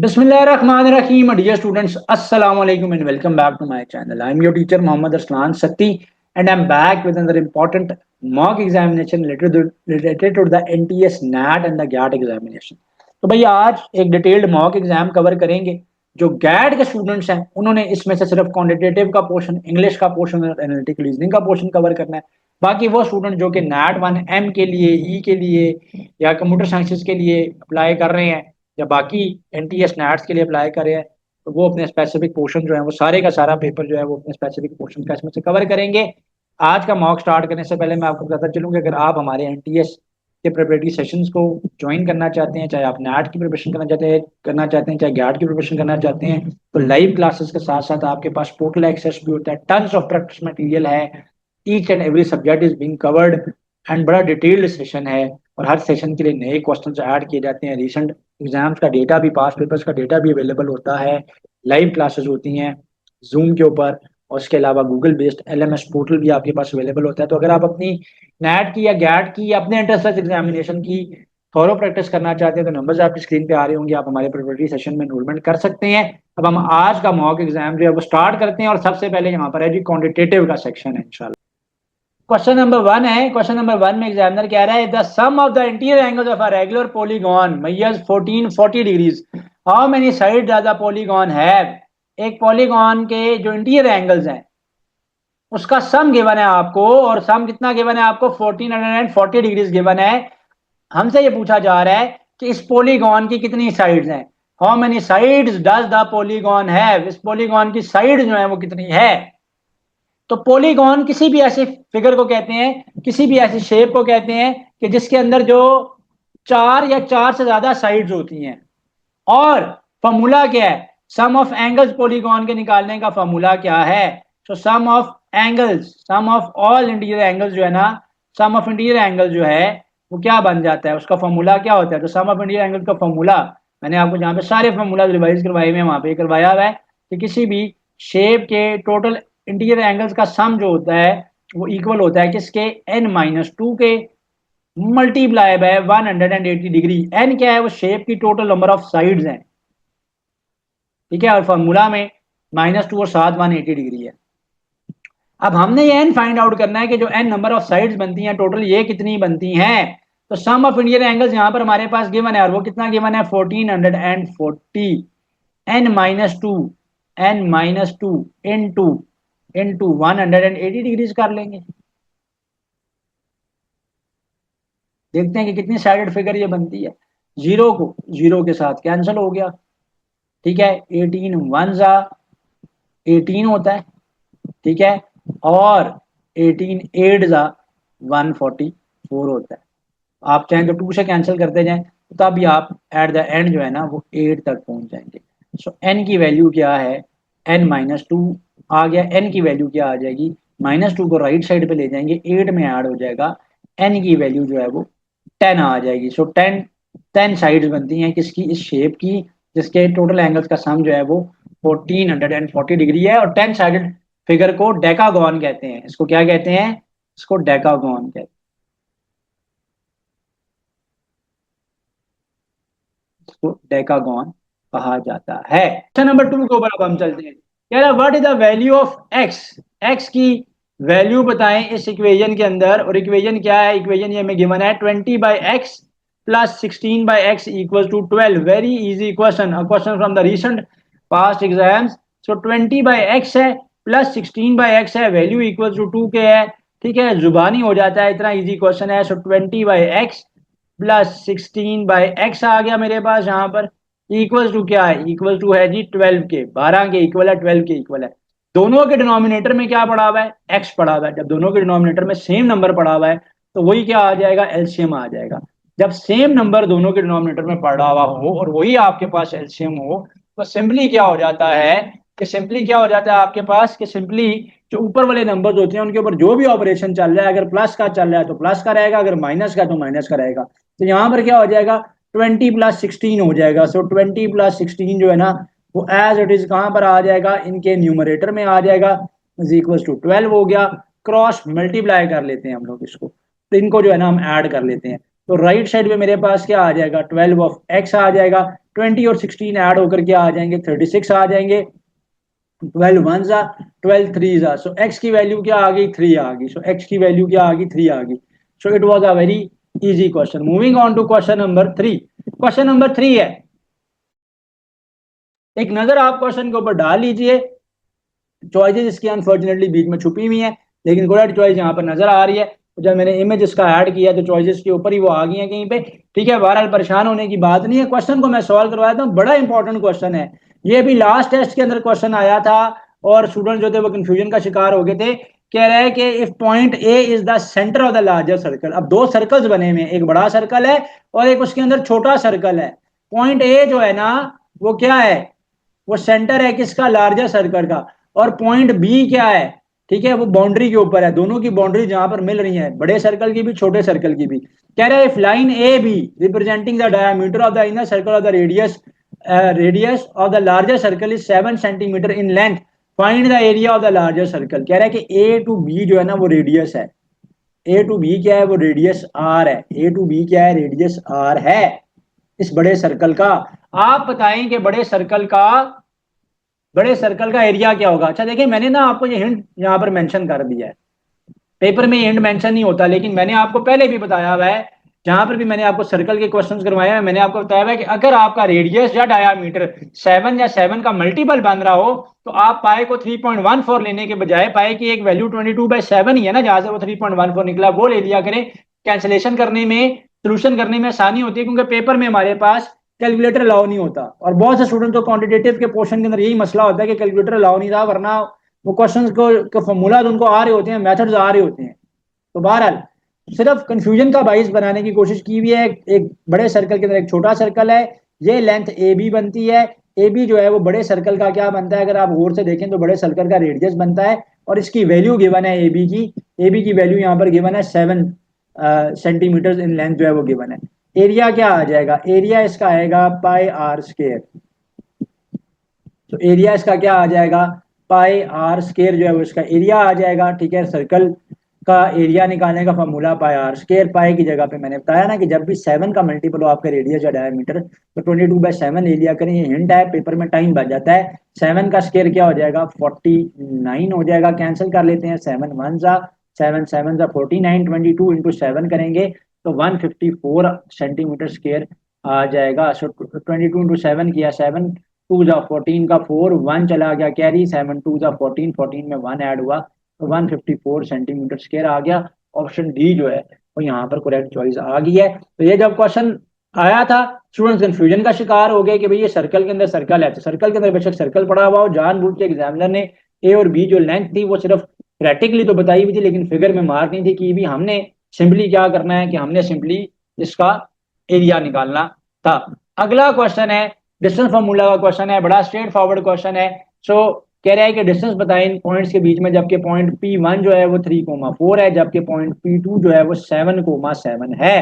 Bismillahirrahmanirrahim, dear students. Assalamu alaikum and welcome back to my channel. I am your teacher Muhammad Arslan Sakti and I am back with another important mock examination related to the NTS NAT and the GAT examination. तो भैया आज एक detailed mock exam cover करेंगे। जो gate के students हैं उन्होंने इसमें से सिर्फ क्वांटिटेटिव का पोर्शन, इंग्लिश का पोर्शन और एनालिटिकल रीजनिंग का पोर्शन कवर करना है। बाकी वो स्टूडेंट जो कि नैट वन एम के लिए, ई के लिए या कंप्यूटर साइंसेज के लिए अप्लाई कर रहे हैं या बाकी एनटीएस नैट्स के लिए अप्लाई कर रहे हैं, तो वो अपने स्पेसिफिक पोर्शन जो है वो सारे का सारा पेपर जो है वो अपने स्पेसिफिक पोर्शन का इसमें से कवर करेंगे। आज का मॉक स्टार्ट करने से पहले मैं आपको बताता चलूँ कि अगर आप हमारे एनटीएस के प्रिपरेटरी सेशंस को ज्वाइन करना चाहते हैं, चाहे आप नैट की प्रिपरेशन करना चाहते हैं चाहे गैट की प्रिपरेशन करना चाहते हैं, तो लाइव क्लासेस के साथ साथ आपके पास पोर्टल एक्सेस भी होता है। टन्स ऑफ प्रैक्टिस मटेरियल है, each and every subject is being covered and बड़ा डिटेल्ड सेशन है और हर सेशन के लिए नए क्वेश्चन ऐड किए जाते हैं। रिसेंट एग्जाम्स का डेटा भी, पास पेपर्स का डेटा भी अवेलेबल होता है। लाइव क्लासेस होती हैं जूम के ऊपर और उसके अलावा गूगल बेस्ड एलएमएस पोर्टल भी आपके पास अवेलेबल होता है। तो अगर आप अपनी नैट की या गैट की या अपने इंटरेस्ट एग्जामिनेशन की थॉरो प्रैक्टिस करना चाहते हैं तो नंबर्स आपकी स्क्रीन पे आ रहे होंगे, आप हमारे प्रिपरेटरी सेशन में एनरोलमेंट कर सकते हैं। अब हम आज का मॉक एग्जाम जो है वो स्टार्ट करते हैं और सबसे पहले यहाँ पर है जी क्वांटिटेटिव का सेक्शन है इंशाल्लाह। क्वेश्चन नंबर वन है। क्वेश्चन नंबर वन में एग्जामिनर कह रहा है the sum of the interior angles of a regular polygon measures 1440 degrees, how many side does the polygon have. एक पॉलीगॉन के जो इंटीरियर एंगल्स हैं उसका सम गिवन है आपको, और सम कितना गिवन है आपको, 1440 डिग्रीज गिवन है। हमसे ये पूछा जा रहा है कि इस पॉलीगॉन की कितनी साइड्स हैं, how many sides does the polygon have. इस पॉलीगॉन की साइड जो है वो कितनी है। तो पॉलीगॉन किसी भी ऐसे फिगर को कहते हैं, किसी भी ऐसी शेप को कहते हैं कि जिसके अंदर जो चार या चार से ज्यादा साइड्स होती हैं। और फॉर्मूला क्या है, सम ऑफ एंगल्स पॉलीगॉन के निकालने का फॉर्मूला क्या है। तो sum of angles, sum of all interior angles जो है ना, सम ऑफ इंटीरियर एंगल जो है वो क्या बन जाता है, उसका फॉर्मूला क्या होता है। तो सम ऑफ इंटीरियर एंगल का फॉर्मूला मैंने आपको जहाँ पे सारे फॉर्मूला रिवाइज करवाए हुए वहां पे करवाया हुआ है कि किसी भी शेप के टोटल इंटीरियर एंगल्स का सम जो होता है वो इक्वल होता है किसके, n-2 के मल्टीप्लाई बाय 180 डिग्री। n क्या है, वो शेप की टोटल नंबर ऑफ साइड्स हैं, ठीक है। और फॉर्मूला में -2 और 7 180 डिग्री है। अब हमने ये n फाइंड आउट करना है कि जो n नंबर ऑफ साइड्स बनती हैं टोटल ये कितनी बनती हैं। तो सम ऑफ इंटीरियर एंगल्स यहाँ पर हमारे पास गिवन है और वो कितना गिवन है, 1440 n-2 इनटू 180 डिग्रीज कर लेंगे। देखते हैं कि कितनी साइडेड फिगर ये बनती है। जीरो को जीरो के साथ कैंसिल हो गया, ठीक है। 18 वन जा 18 होता है, ठीक है। और 18 एट जा 144 होता है। आप चाहें तो 2 से कैंसिल करते जाएं तो तब भी आप एट द एंड जो है ना वो 8 तक पहुंच जाएंगे। सो n की वैल्यू क्या है, n-2 आ गया। n की वैल्यू क्या आ जाएगी, -2 को राइट साइड पे ले जाएंगे, 8 में ऐड हो जाएगा, n की वैल्यू जो है वो 10 आ जाएगी। सो 10 साइड्स बनती हैं किसकी, इस शेप की, जिसके टोटल एंगल्स का सम जो है वो 1440 डिग्री है। और 10 साइडेड फिगर को डेकागॉन कहते हैं। इसको क्या कहते हैं, इसको डेकागॉन कहते हैं, इसको डेकागॉन कहा जाता है। क्वेश्चन नंबर 2 के ऊपर अब हम चलते हैं। कह रहा है what is the value of x, x की वैल्यू बताएं इस इक्वेशन के अंदर। और इक्वेशन क्या है, इक्वेशन ये हमें गिवन है 20/x plus 16/x equal to 12। Very easy question, a question from the recent past exams. So 20/x है प्लस 16/x है, वैल्यू इक्वल टू 2 के है, ठीक है। जुबानी हो जाता है, इतना इजी क्वेश्चन है। सो 20/x प्लस 16/x आ गया मेरे पास यहाँ पर, इक्वल टू क्या है, इक्वल टू है जी 12 के, 12 के इक्वल है, 12 के इक्वल है। दोनों के डिनोमिनेटर में क्या पड़ा हुआ है, x पड़ा हुआ है। जब दोनों के डिनोमिनेटर में सेम नंबर पड़ा हुआ है तो वही क्या आ जाएगा, एलसीएम आ जाएगा। जब सेम नंबर दोनों के डिनोमिनेटर में पड़ा हुआ हो और वही आपके पास एलसीएम हो तो सिंपली क्या हो जाता है कि सिंपली क्या हो जाता है आपके पास कि सिंपली जो ऊपर वाले नंबर्स होते हैं उनके ऊपर जो भी ऑपरेशन चल रहा है, अगर प्लस का चल रहा है तो प्लस का रहेगा, अगर माइनस का तो माइनस का रहेगा। तो यहाँ पर क्या हो जाएगा, 20 + 16 हो जाएगा। सो 20 + 16 जो है ना वो एज इट इज कहाँ पर आ जाएगा, इनके न्यूमरेटर में आ जाएगा, इज इक्वल टू 12 हो गया। क्रॉस मल्टीप्लाई कर लेते हैं हम लोग इसको, तो इनको जो है ना हम ऐड कर लेते हैं। तो राइट साइड पे मेरे पास क्या आ जाएगा, 12 ऑफ एक्स आ जाएगा, 20 और 16 ऐड होकर क्या आ जाएंगे, 36 आ जाएंगे, 12 वन जा, 12 थ्री जा, सो एक्स की वैल्यू क्या आ गई, 3 आ गई, सो एक्स की वैल्यू क्या आ गई, 3 आ गई। So it was a very easy question. Moving on to question number 3। Question number 3 है, एक नजर आप क्वेश्चन के ऊपर डाल लीजिए, चॉइसेस इसकी अनफॉर्चुनेटली बीच में छुपी हुई है, लेकिन करेक्ट चॉइस यहाँ पर नजर आ रही है। तो जब मैंने इमेज इसका ऐड किया तो चॉइसेस के ऊपर ही वो आ गई है कहीं पे। ठीक है, बहरहाल परेशान होने की बात नहीं है, क्वेश्चन को मैं सॉल्व करवाया था, बड़ा इंपॉर्टेंट क्वेश्चन है ये, भी लास्ट टेस्ट के अंदर क्वेश्चन आया था और स्टूडेंट जो थे वो कंफ्यूजन का शिकार हो गए थे। कह रहे हैं कि if point A is the centre of the larger circle, अब दो सर्कल्स बने हुए हैं, एक बड़ा सर्कल है और एक उसके अंदर छोटा सर्कल है। पॉइंट ए जो है ना वो क्या है, वो सेंटर है किसका, लार्जर सर्कल का, और पॉइंट बी क्या है, ठीक है, वो बाउंड्री के ऊपर है, दोनों की बाउंड्री जहां पर मिल रही है, बड़े सर्कल की भी छोटे सर्कल की भी। कह रहा है if line a b representing the diameter of the inner circle of the radius of the larger circle is 7 centimetre in length, find the area of the larger circle. कह रहा है कि ए टू बी जो है ना वो radius है, ए to be क्या है, वो रेडियस आर है, ए टू बी क्या है, रेडियस आर है इस बड़े सर्कल का। आप बताएं कि बड़े सर्कल का एरिया क्या होगा। अच्छा देखिए, मैंने ना आपको ये हिंट यहाँ पर मेंशन कर दिया है, पेपर में ये हिंट मेंशन नहीं होता, लेकिन मैंने आपको पहले भी बताया हुआ है, जहां पर भी मैंने आपको सर्कल के क्वेश्चंस करवाए हैं, मैंने आपको बताया हुआ है कि अगर आपका रेडियस या डायामीटर 7 या 7 का मल्टीपल बन रहा हो तो आप पाए को 3.14 लेने के बजाय पाए की एक वैल्यू 22/7 ही है ना, जहां से वो 3.14 निकला वो ले लिया करें। कैंसिलेशन करने में, सोल्यूशन करने में आसानी होती है, क्योंकि पेपर में हमारे पास कैलकुलेटर अलाउ नहीं होता, और बहुत से स्टूडेंट को क्वांटिटेटिव के पोर्शन के अंदर यही मसला होता है कि कैलकुलेटर अलाउ नहीं था, वरना वो क्वेश्चन को फॉर्मूला उनको आ रहे होते हैं, मेथड्स आ रहे होते हैं। तो बहरहाल सिर्फ कंफ्यूजन का बाइस बनाने की कोशिश की हुई है। एक बड़े सर्कल के अंदर एक छोटा सर्कल है, ये लेंथ ए बी बनती है, ए बी जो है वो बड़े सर्कल का क्या बनता है, अगर आप गौर से देखें तो बड़े सर्कल का रेडियस बनता है, और इसकी वैल्यू गिवन है ए बी की वैल्यू यहाँ पर गिवन है 7 सेंटीमीटर इन लेंथ जो है वो गिवन है। एरिया क्या आ जाएगा, एरिया इसका आएगा पाई आर स्केयर, तो एरिया इसका क्या आ जाएगा, पाई आर स्केयर जो है वो इसका एरिया आ जाएगा। ठीक है, सर्कल का एरिया निकालने का फॉर्मूला पाई आर स्केयर, पाई की जगह पे मैंने बताया ना कि जब भी 7 का मल्टीपल हो आपका रेडियस या डायमीटर तो 22/7 ले लिया करें, ये हिंट है, पेपर में टाइम बच जाता है। 7 का स्केयर क्या हो जाएगा, 49 हो जाएगा, कैंसिल कर लेते हैं, 7 वन जा 7 7 जा 49, 22 इंटू 7 करेंगे तो 154 सेंटीमीटर स्केयर आ जाएगा। सो 22 इंटू 7 किया, 7 टू जा 14 का 4, 1 चला गया कैरी, 7 टू जा 14, 14 में 1 ऐड हुआ तो 154 सेंटीमीटर स्क्वायर आ गया। ऑप्शन डी जो है वो यहाँ पर करेक्ट चॉइस आ गई है। तो ये जब क्वेश्चन आया था स्टूडेंट्स कंफ्यूजन का शिकार हो गए कि भाई ये सर्कल के अंदर सर्कल है, तो सर्कल के अंदर बेशक सर्कल पड़ा हुआ हो, जानबूझ के एग्जामिनर ने ए और बी जो लेंथ थी वो सिर्फ प्रैक्टिकली तो बताई हुई थी, लेकिन फिगर में मार्क नहीं थी की भी, हमने सिंपली क्या करना है कि हमने सिंपली इसका एरिया निकालना था। अगला क्वेश्चन है डिस्टेंस फॉर्मूला का क्वेश्चन है, बड़ा स्ट्रेट फॉरवर्ड क्वेश्चन है। सो कह रहा है कि डिस्टेंस बताएं इन पॉइंट्स के बीच में, जबकि पॉइंट P1 जो है वो 3,4 है, जबकि पॉइंट P2 जो है वो 7,7 है,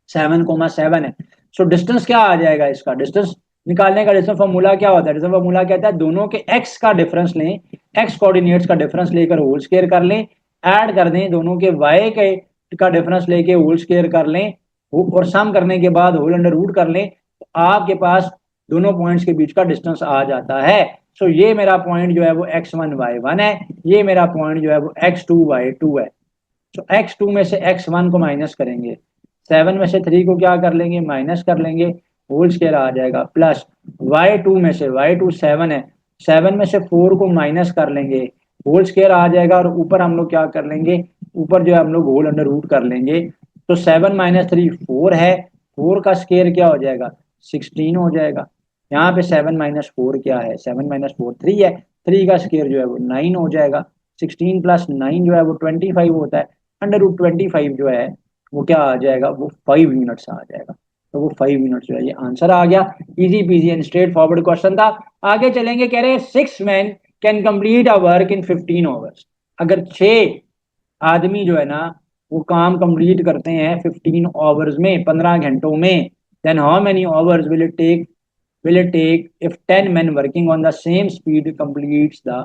7,7 है। सो डिस्टेंस क्या आ जाएगा, इसका डिस्टेंस निकालने का डिस्टेंस फॉर्मूला क्या होता है, डिस्टेंस फॉर्मूला कहता है दोनों के एक्स का डिफरेंस लें, एक्स कोऑर्डिनेट्स का डिफरेंस लेकर होल स्क्वायर कर लें, ऐड कर दें दोनों के वाई के का डिफरेंस लेके होल स्क्वायर कर लें, और सम करने के बाद होल अंडर रूट कर लें, तो आपके पास दोनों पॉइंट्स के बीच का डिस्टेंस आ जाता है। सो ये मेरा पॉइंट जो है वो x1 y1 है, ये मेरा पॉइंट जो है वो x2 y2 है। तो x2 में से x1 को माइनस करेंगे, 7 में से 3 को क्या कर लेंगे, माइनस कर लेंगे, होल स्क्वायर आ जाएगा, प्लस y2 में से y2 7 है, 7 में से 4 को माइनस कर लेंगे, होल स्क्वायर आ जाएगा, और ऊपर हम लोग क्या कर लेंगे, ऊपर जो है हम लोग होल अंडर रूट कर लेंगे। तो 7 - 3 4 है, 4 का स्क्वायर क्या हो जाएगा, 16 हो जाएगा। यहाँ पे 7 - 4 क्या है, 7 - 4 3 है, 3 का स्क्वायर जो है वो 9 हो जाएगा, 16 + 9 जो है वो 25 होता है, अंडर रूट 25 जो है वो क्या आ जाएगा, वो 5 यूनिट्स आ जाएगा। तो वो 5 यूनिट्स जो है ये आंसर आ गया। Easy PG and straight forward question था। आगे चलेंगे, कह रहे हैं 6 man can complete a work in 15 hours. अगर 6 आदमी जो है ना वो काम कंप्लीट करते हैं 15 आवर्स में, 15 घंटों में, then how many hours will it take if 10 men working on the same speed completes the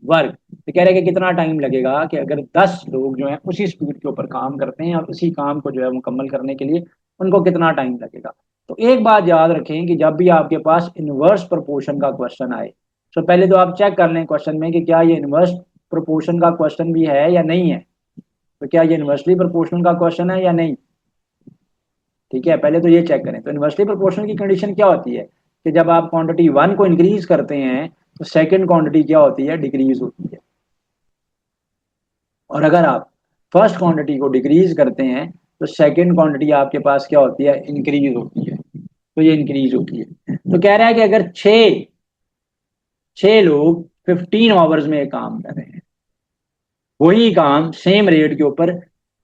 work. तो कह रहे हैं कि कितना टाइम लगेगा कि अगर 10 लोग जो हैं उसी स्पीड के ऊपर काम करते हैं और उसी काम को जो है मुकम्मल करने के लिए उनको कितना टाइम लगेगा। तो एक बात याद रखें कि जब भी आपके पास इनवर्स प्रोपोर्शन का क्वेश्चन आए, तो पहले तो आप चेक कर लें क्वेश्चन में कि क्या ये इनवर्स प्रोपोर्शन का क्वेश्चन भी है या नहीं है। तो क्या ये इन्वर्सली प्रोपोर्शनल का क्वेश्चन है या नहीं, ठीक है, पहले तो ये चेक करें। तो इन्वर्सली प्रोपोर्शनल की कंडीशन क्या होती है कि जब आप क्वांटिटी वन को इंक्रीज करते हैं तो सेकंड क्वांटिटी क्या होती है, डिक्रीज होती है। और अगर आप फर्स्ट क्वांटिटी को डिक्रीज करते हैं तो सेकंड क्वांटिटी आपके पास क्या होती है, इंक्रीज होती है। तो ये इंक्रीज होती है। तो कह रहा है कि अगर छह लोग 15 आवर्स में काम कर रहे हैं, वही काम सेम रेट के ऊपर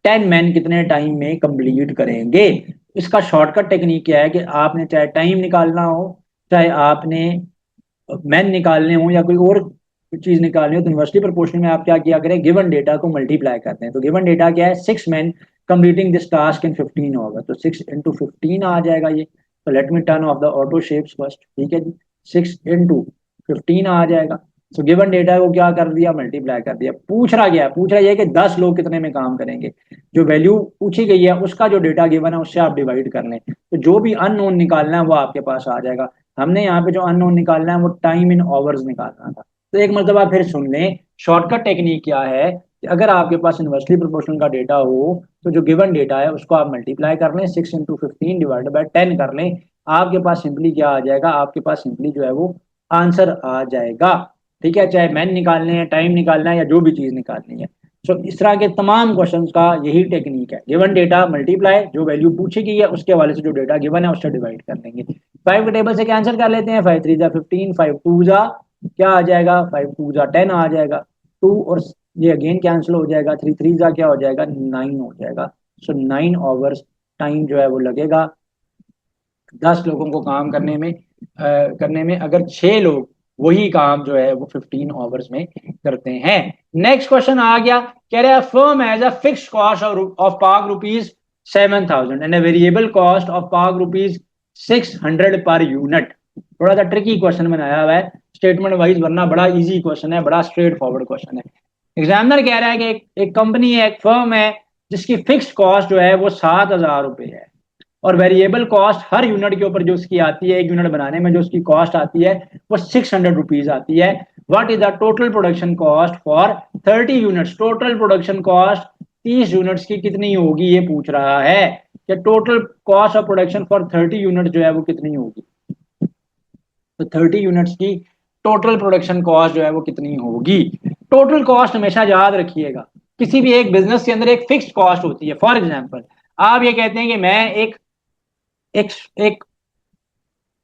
10 मैन कितने टाइम में कंप्लीट करेंगे। इसका शॉर्टकट टेक्निक क्या है कि आपने चाहे टाइम निकालना हो, चाहे आपने मैन निकालने हो या कोई और चीज निकालनी हो, तो इन्वर्सली प्रोपोर्शनल में आप क्या किया करें, गिवन डेटा को मल्टीप्लाई करते हैं। तो गिवन डेटा क्या है, 6 man completing this task in 15 hour, तो 6 into 15 आ जाएगा ये। तो let me turn off the auto shapes first, ठीक है जी। 6 into 15 आ जाएगा। तो गिवन डेटा को क्या कर दिया, मल्टीप्लाई कर दिया। पूछ रहा है कि 10 लोग कितने में काम करेंगे। जो वैल्यू पूछी गई है उसका जो डेटा गिवन है उससे आप डिवाइड कर लें, तो जो भी अननोन निकालना है वो आपके पास आ जाएगा। हमने यहाँ पे जो अननोन निकालना है वो टाइम इन आवर्स निकालना था। तो एक मरतबा फिर सुन लें, शॉर्टकट टेक्निक क्या है कि अगर आपके पास इन्वर्सली प्रोपोर्शनल का डेटा हो तो जो गिवन डेटा है उसको आप मल्टीप्लाई कर लें, 6 into 15 डिवाइडेड बाय 10 कर लें। आपके पास सिंपली क्या आ जाएगा, आपके पास सिंपली जो है वो आंसर आ जाएगा। ठीक है, चाहे मैन निकालने हैं, टाइम निकालना है या जो भी चीज निकालनी है। सो इस तरह के तमाम क्वेश्चंस का यही टेक्निक है, गिवन डेटा मल्टीप्लाई, जो वैल्यू पूछी गई है उसके हवाले से जो डेटा गिवन है उससे डिवाइड कर लेंगे। 5 के टेबल से कैंसिल कर लेते हैं, 5 3 जा 15, 5 2 जा क्या आ जाएगा, 5 2 जा 10 आ जाएगा। टू और ये अगेन कैंसिल हो जाएगा, 3 3 जा क्या हो जाएगा, 9 हो जाएगा। सो 9 आवर्स टाइम जो है वो लगेगा 10 लोगों को काम करने में अगर 6 लोग वही काम जो है वो 15 आवर्स में करते हैं। नेक्स्ट क्वेश्चन आ गया, कह रहा है firm has a fixed cost of Pak rupees 7,000 and a variable cost of Pak rupees 600 per unit. थोड़ा सा ट्रिकी क्वेश्चन बनाया हुआ है स्टेटमेंट वाइज, वरना बड़ा इजी क्वेश्चन है, बड़ा स्ट्रेट फॉरवर्ड क्वेश्चन है। एग्जामिनर कह रहा है कि एक कंपनी है, एक फर्म है जिसकी फिक्स्ड कॉस्ट जो है वो 7,000 रुपए है और वेरिएबल कॉस्ट हर यूनिट के ऊपर जो उसकी आती है, एक यूनिट बनाने में जो उसकी कॉस्ट आती है वो 600 रुपीज आती है। What is the total production cost for 30 units. Total production cost 30 units की कितनी होगी, ये पूछ रहा है कि total cost of production for 30 unit जो है वो कितनी होगी। तो 30 यूनिट्स की टोटल प्रोडक्शन कॉस्ट जो है वो कितनी होगी। टोटल कॉस्ट हमेशा याद रखिएगा, किसी भी एक बिजनेस के अंदर एक फिक्स्ड कॉस्ट होती है। फॉर एग्जाम्पल आप ये कहते हैं कि मैं एक एक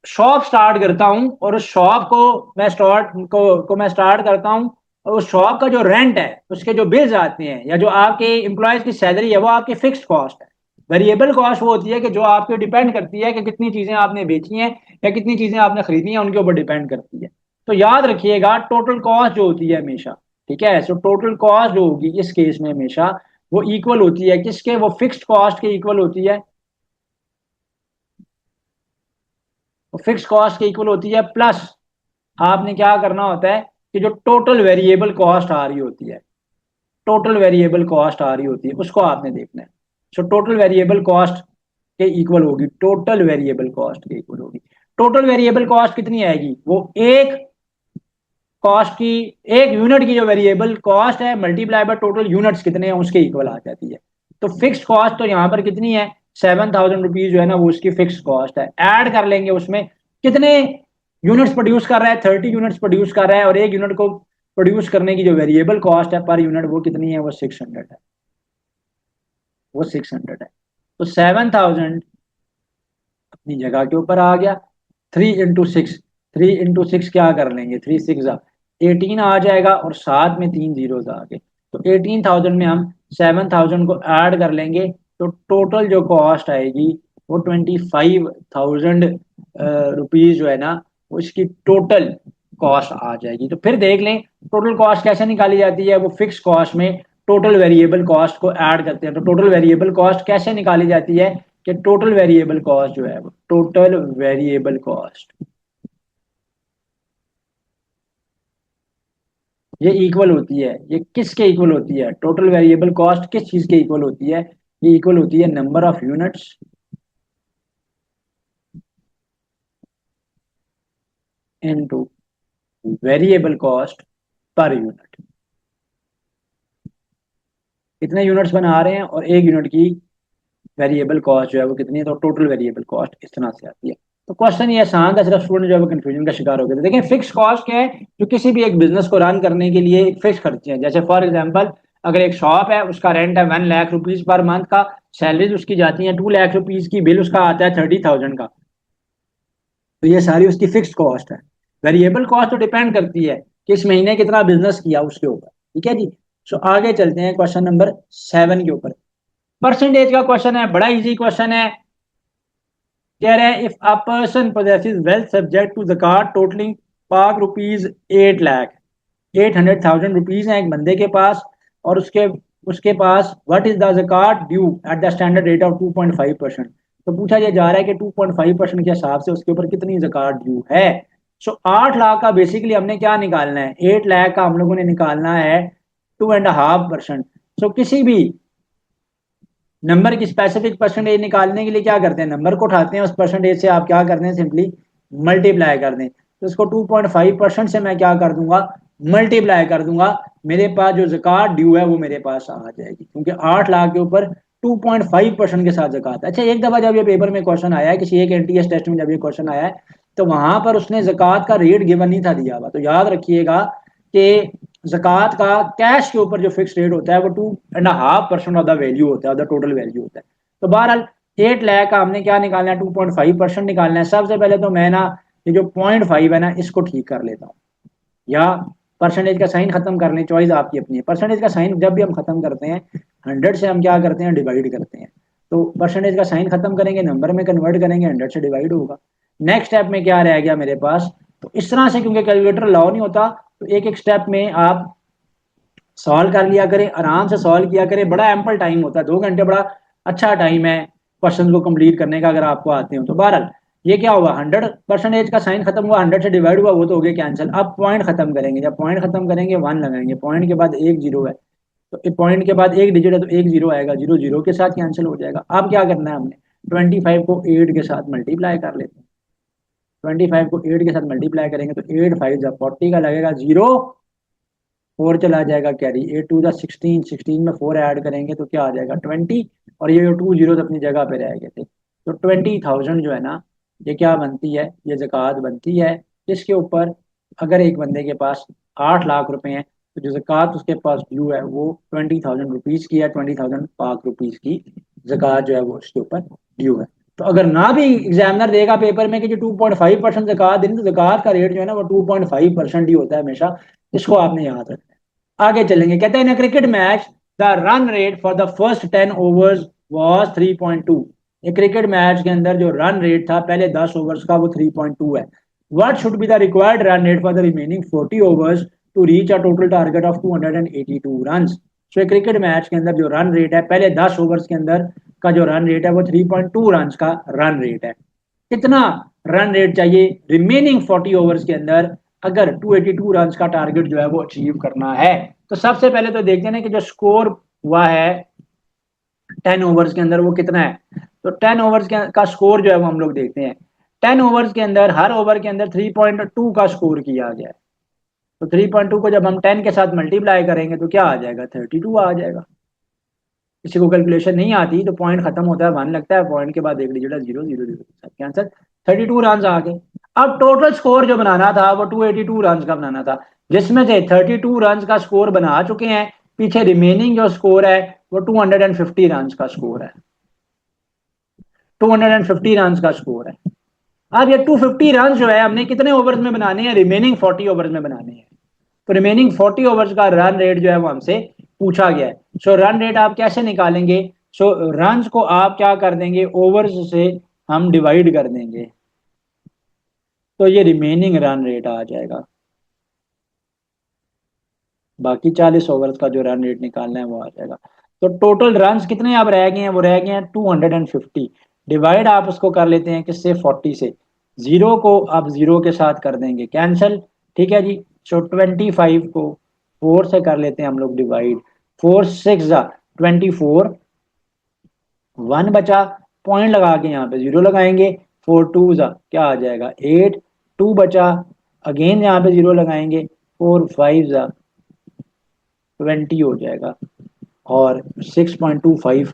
शॉप स्टार्ट करता हूं और उस शॉप को मैं स्टार्ट करता हूं, और उस शॉप का जो रेंट है, उसके जो बिल्स आते हैं या जो आपके एम्प्लॉयज की सैलरी है वो आपकी फिक्स्ड कॉस्ट है। वेरिएबल कॉस्ट वो होती है कि जो आपके डिपेंड करती है कि कितनी चीजें आपने बेची हैं या कितनी चीजें आपने खरीदी हैं, उनके ऊपर डिपेंड करती है। तो याद रखिएगा टोटल कॉस्ट जो होती है हमेशा, ठीक है, सो टोटल कॉस्ट जो होगी इस केस में हमेशा वो इक्वल होती है किसके, वो फिक्स्ड कॉस्ट के इक्वल होती है। फिक्स कॉस्ट के इक्वल होती है प्लस आपने क्या करना होता है कि जो टोटल वेरिएबल कॉस्ट आ रही होती है, टोटल वेरिएबल कॉस्ट आ रही होती है उसको आपने देखना है। सो टोटल वेरिएबल कॉस्ट के इक्वल होगी, टोटल वेरिएबल कॉस्ट के इक्वल होगी। टोटल वेरिएबल कॉस्ट कितनी आएगी, वो एक कॉस्ट की, एक यूनिट की जो वेरिएबल कॉस्ट है मल्टीप्लाई बाय टोटल यूनिट्स कितने हैं उसके इक्वल आ जाती है। तो फिक्स कॉस्ट तो यहाँ पर कितनी है, 7,000 रुपीज जो है ना वो उसकी फिक्स कॉस्ट है। ऐड कर लेंगे उसमें कितने यूनिट्स प्रोड्यूस कर रहा है, 30 यूनिट्स प्रोड्यूस कर रहा है, और एक यूनिट को प्रोड्यूस करने की जो वेरिएबल कॉस्ट है पर यूनिट वो कितनी है, वो 600 है, वो 600 है। तो 7,000 अपनी जगह के ऊपर आ गया। 3 into 6, 3 into 6 क्या कर लेंगे, 3 6 18 आ जाएगा और साथ में 3 जीरोस आ गए। तो 18,000 में हम 7,000 को ऐड कर लेंगे तो टोटल जो कॉस्ट आएगी वो 25,000 रुपीज जो है ना वो इसकी टोटल कॉस्ट आ जाएगी। तो फिर देख लें टोटल कॉस्ट कैसे निकाली जाती है, वो फिक्स कॉस्ट में टोटल वेरिएबल कॉस्ट को ऐड करते हैं। तो टोटल वेरिएबल कॉस्ट कैसे निकाली जाती है कि टोटल वेरिएबल कॉस्ट जो है वो टोटल वेरिएबल कॉस्ट ये इक्वल होती है, ये किसके इक्वल होती है, टोटल वेरिएबल कॉस्ट किस चीज के इक्वल होती है, ये इक्वल होती है number of units into variable cost per unit. कितने यूनिट्स बना रहे हैं और एक यूनिट की वेरिएबल कॉस्ट जो है वो कितनी है, तो टोटल वेरिएबल कॉस्ट इस तरह से आती है। तो क्वेश्चन ये आसान था, सिर्फ स्टूडेंट जो है वो कंफ्यूजन का शिकार हो गए थे। देखिए फिक्स कॉस्ट क्या है, जो किसी भी एक बिजनेस को रन करने के लिए एक फिक्स खर्चे हैं। जैसे फॉर एग्जांपल अगर एक शॉप है, उसका रेंट है 1 लाख रुपीज पर मंथ का, सैलरीज उसकी जाती है 2 लाख रुपीज की, बिल उसका आता है 30,000 का, तो ये सारी उसकी फिक्स कॉस्ट है। वेरिएबल कॉस्ट तो डिपेंड करती है कि इस महीने कितना बिजनेस किया उसके ऊपर। ठीक है जी। सो आगे चलते हैं क्वेश्चन नंबर 7 के ऊपर। परसेंटेज का क्वेश्चन है, बड़ा इजी क्वेश्चन है। कह रहे हैं if a person possesses wealth subject to zakat totalling Pak rupees 8 lakh, 800,000 rupees हैं एक बंदे के पास, और उसके उसके पास what is the zakat due at the standard rate of 2.5%। तो पूछा यह जा रहा है कि 2.5% के हिसाब से उसके ऊपर कितनी ज़कात ड्यू है। सो 8 लाख का बेसिकली हमने क्या निकालना है, 8 लाख का हम लोगों ने निकालना है 2.5%। सो किसी भी नंबर की स्पेसिफिक परसेंटेज निकालने के लिए क्या करते हैं, नंबर को उठाते हैं, उस परसेंटेज से आप क्या करते हैं, सिंपली मल्टीप्लाई कर दें। तो इसको 2.5% से मैं क्या कर दूंगा, मल्टीप्लाई कर दूंगा। मेरे पास जो जक़ात ड्यू है वो मेरे पास आ जाएगी, क्योंकि 8 लाख के ऊपर 2.5% के साथ जक़ात। अच्छा एक दफा जब ये पेपर में क्वेश्चन आया है, किसी एक एनटीएस टेस्ट में जब ये क्वेश्चन आया है, तो वहां पर उसने जक़ात का रेट गिवन नहीं था दिया हुआ। तो याद रखिएगा कि ज़कात का कैश के ऊपर जो फिक्स रेट होता है वो 2.5% ऑफ द वैल्यू होता है, ऑफ द टोटल वैल्यू होता है। तो बहरहाल 8 लाख का हमने क्या निकालना है, 2.5% निकालना है। सबसे पहले तो मैं ना ये जो 0.5 है ना इसको ठीक कर लेता हूँ, या परसेंटेज का साइन खत्म कर लें, चॉइस आपकी अपनी है। परसेंटेज का साइन जब भी हम खत्म करते हैं 100 से हम क्या करते हैं, डिवाइड करते हैं। तो परसेंटेज का साइन खत्म करेंगे, नंबर में कन्वर्ट करेंगे, 100 से डिवाइड होगा। नेक्स्ट स्टेप में क्या रह गया मेरे पास, तो इस तरह से क्योंकि कैलकुलेटर अलाउ नहीं होता, तो एक एक स्टेप में आप सॉल्व कर लिया करें, आराम से सॉल्व किया करें। बड़ा एम्पल टाइम होता है, 2 घंटे बड़ा अच्छा टाइम है क्वेश्चन को कंप्लीट करने का, अगर आपको आते हो तो। बहरहाल ये क्या हुआ, 100% का साइन खत्म हुआ, 100 से डिवाइड हुआ, वो तो हो गया कैंसिल। अब पॉइंट खत्म करेंगे, जब पॉइंट खत्म करेंगे 1 लगाएंगे, पॉइंट के बाद एक जीरो है, तो पॉइंट के बाद एक डिजिट है तो एक जीरो आएगा, जीरो जीरो के साथ कैंसिल हो जाएगा। अब क्या करना है हमने, 25 को 8 के साथ मल्टीप्लाई कर लेते हैं। 25 को 8 के साथ मल्टीप्लाई करेंगे तो 8 5 जब 40 का लगेगा जीरो, 4 चला जाएगा कैरी, 8 2 16, 16 में 4 ऐड करेंगे तो क्या आ जाएगा 20, और ये जो 2 जीरो अपनी जगह पे रह गए थे। तो 20,000 जो है ना, ये क्या बनती है, ये ज़कात बनती है। इसके ऊपर अगर एक बंदे के पास 8 लाख रुपए हैं, तो जो ज़कात उसके पास ड्यू है वो 20,000 रुपीज़ की है, 20,000 पाक रुपीज़ की ज़कात जो है वो उसके ऊपर ड्यू है। तो अगर ना भी एग्जामिनर देगा पेपर में कि जो 2.5% ज़कात देनी, तो ज़कात का रेट जो है ना वो 2.5% ही होता है हमेशा। इसको आपने याद रखना है। आगे चलेंगे, कहते हैं in cricket match the run rate for the first 10 overs was 3.2। एक क्रिकेट मैच के अंदर जो रन रेट था पहले 10 ओवर्स का वो 3.2 है। What should be the required run rate for the remaining 40 overs to reach a total target of 282 run. So cricket match के अंदर जो रन रेट है पहले 10 ओवर्स के अंदर का जो रन रेट है वो 3.2 रन का रन रेट है। कितना रन रेट चाहिए रिमेनिंग 40 ओवर्स के अंदर, अगर 282 रन का टारगेट जो है वो अचीव करना है। तो सबसे पहले तो देखते हैं ना कि जो स्कोर हुआ है 10 ओवर्स के अंदर वो कितना है। तो 10 ओवर्स का स्कोर जो है वो हम लोग देखते हैं। 10 ओवर्स के अंदर हर ओवर के अंदर 3.2 का स्कोर किया गया है। तो 3.2 को जब हम 10 के साथ मल्टीप्लाई करेंगे तो क्या आ जाएगा, 32 आ जाएगा। किसी को कैलकुलेशन नहीं आती तो पॉइंट खत्म होता है 1 लगता है, पॉइंट के बाद एक डिजिट है, जीरो जीरो जीरो के साथ कैंसिल। 32 रन आ गए। अब टोटल स्कोर जो बनाना था वो 282 रन का बनाना था, जिसमें से 32 रन का स्कोर बना चुके हैं। पीछे रिमेनिंग जो स्कोर है वो 250 रन का स्कोर है, 250 रन का स्कोर है। अब ये 250 रन जो है हमने कितने ओवर्स में बनाने हैं, रिमेनिंग 40 ओवर्स में बनाने हैं। तो रिमेनिंग 40 ओवर्स का रन रेट जो है वो हमसे पूछा गया है। सो रन रेट आप कैसे निकालेंगे, सो रन को आप क्या कर देंगे, ओवर्स से हम डिवाइड कर देंगे, तो ये रिमेनिंग रन रेट आ जाएगा। बाकी 40 ओवर्स का जो रन रेट निकालना है वो आ जाएगा। तो टोटल रन कितने अब रह गए हैं, वो रह गए हैं 250। डिवाइड आप उसको कर लेते हैं किससे, 40 से। जीरो को आप जीरो के साथ कर देंगे कैंसिल, ठीक है जी। सो 25 को 4 से कर लेते हैं हम लोग डिवाइड, 4 6 जा 24, 1 बचा, पॉइंट लगा के यहाँ पे 0 लगाएंगे, 4 2 जा क्या आ जाएगा 8, 2 बचा, अगेन यहाँ पे 0 लगाएंगे, 4 5 जा 20 हो जाएगा, और 6.25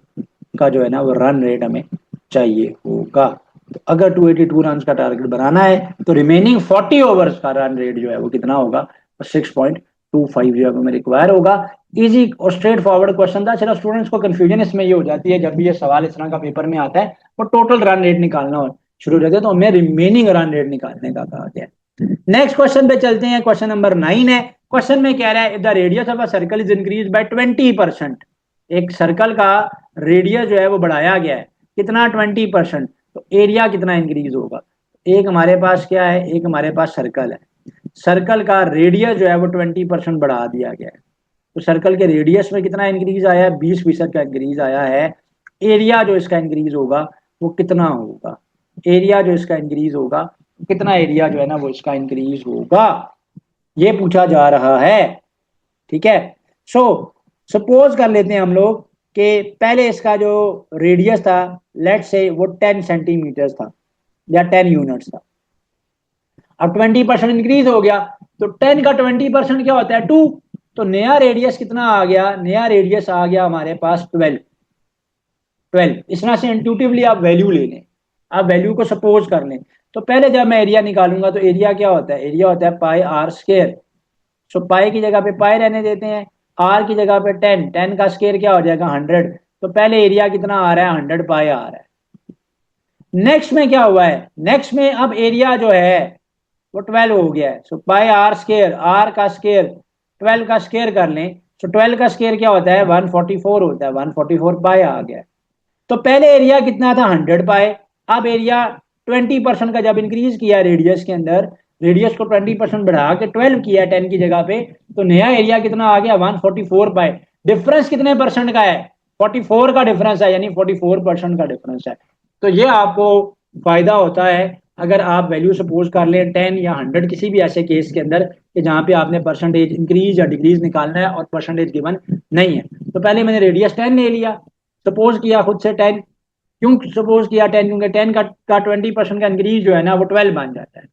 का जो है ना वो रन रेट हमें चाहिए होगा। तो अगर 282 रन का टारगेट बनाना है तो रिमेनिंग 40 ओवर्स का रन रेट जो है वो कितना होगा, 6.25 जो है वो रिक्वायर होगा। इजी और स्ट्रेट फॉरवर्ड क्वेश्चन था। चलो स्टूडेंट्स को कंफ्यूजन इसमें ये हो जाती है जब भी ये सवाल इस तरह का पेपर में आता है, वो टोटल रन रेट निकालना शुरू हो जाता है, तो हमें रिमेनिंग रन रेट निकालने का कहा गया। नेक्स्ट क्वेश्चन पे चलते हैं, क्वेश्चन नंबर 9 है। क्वेश्चन में कह रहा है if the radius of a circle is increase by 20%, एक सर्कल का रेडियस जो है वो बढ़ाया गया है कितना 20%, तो एरिया कितना इंक्रीज होगा। एक हमारे पास क्या है, एक हमारे पास सर्कल है, सर्कल का रेडियस जो है वो 20% बढ़ा दिया गया है, तो सर्कल के रेडियस में कितना इंक्रीज आया है, 20% का इंक्रीज आया है। एरिया जो इसका इंक्रीज होगा वो कितना होगा, एरिया जो इसका इंक्रीज होगा कितना, एरिया जो है ना वो इसका इंक्रीज होगा, ये पूछा जा रहा है। ठीक है, सो सपोज कर लेते हैं हम लोग कि पहले इसका जो रेडियस था लेट से वो 10 सेंटीमीटर था या 10 यूनिट्स था, अब 20% इंक्रीज हो गया, तो 10 का 20% क्या होता है 2, तो नया रेडियस कितना आ गया, नया रेडियस आ गया हमारे पास 12। इस तरह से इंट्यूटिवली आप वैल्यू ले लें, आप वैल्यू को सपोज कर लें। तो पहले जब मैं एरिया निकालूंगा तो एरिया क्या होता है, एरिया होता है पाई आर स्क्वायर। सो पाई की जगह पे पाई रहने देते हैं, आर की जगह पे 10, 10 का स्क्वायर क्या हो जाएगा 100, तो पहले एरिया कितना आ रहा है 100 पाई आ रहा है। नेक्स्ट में क्या हुआ है, नेक्स्ट में अब एरिया जो है वो 12 हो गया है, सो पाई आर स्क्वायर, आर का स्क्वायर 12 का स्क्वायर कर लें, सो 12 का स्क्वायर क्या होता है 144 होता है, 144 पाई आ गया है। तो पहले एरिया कितना था 100 पाए, अब एरिया 20% का जब इंक्रीज किया रेडियस के अंदर, रेडियस को 20% बढ़ा के 12 किया 10 की जगह पे, तो नया एरिया कितना आ गया 144 पाए। डिफरेंस कितने परसेंट का है, 44 का डिफरेंस है, यानी 44% का डिफरेंस है। तो ये आपको फायदा होता है अगर आप वैल्यू सपोज कर लें 10 या 100 किसी भी ऐसे केस के अंदर कि जहां पे आपने परसेंटेज इंक्रीज या डिक्रीज निकालना है और परसेंटेज गिवन नहीं है। तो पहले मैंने रेडियस 10 ले लिया, सपोज किया खुद से 10, क्यों सपोज किया 10, क्योंकि 10 का 20% का इंक्रीज जो है ना वो 12 बन जाता है।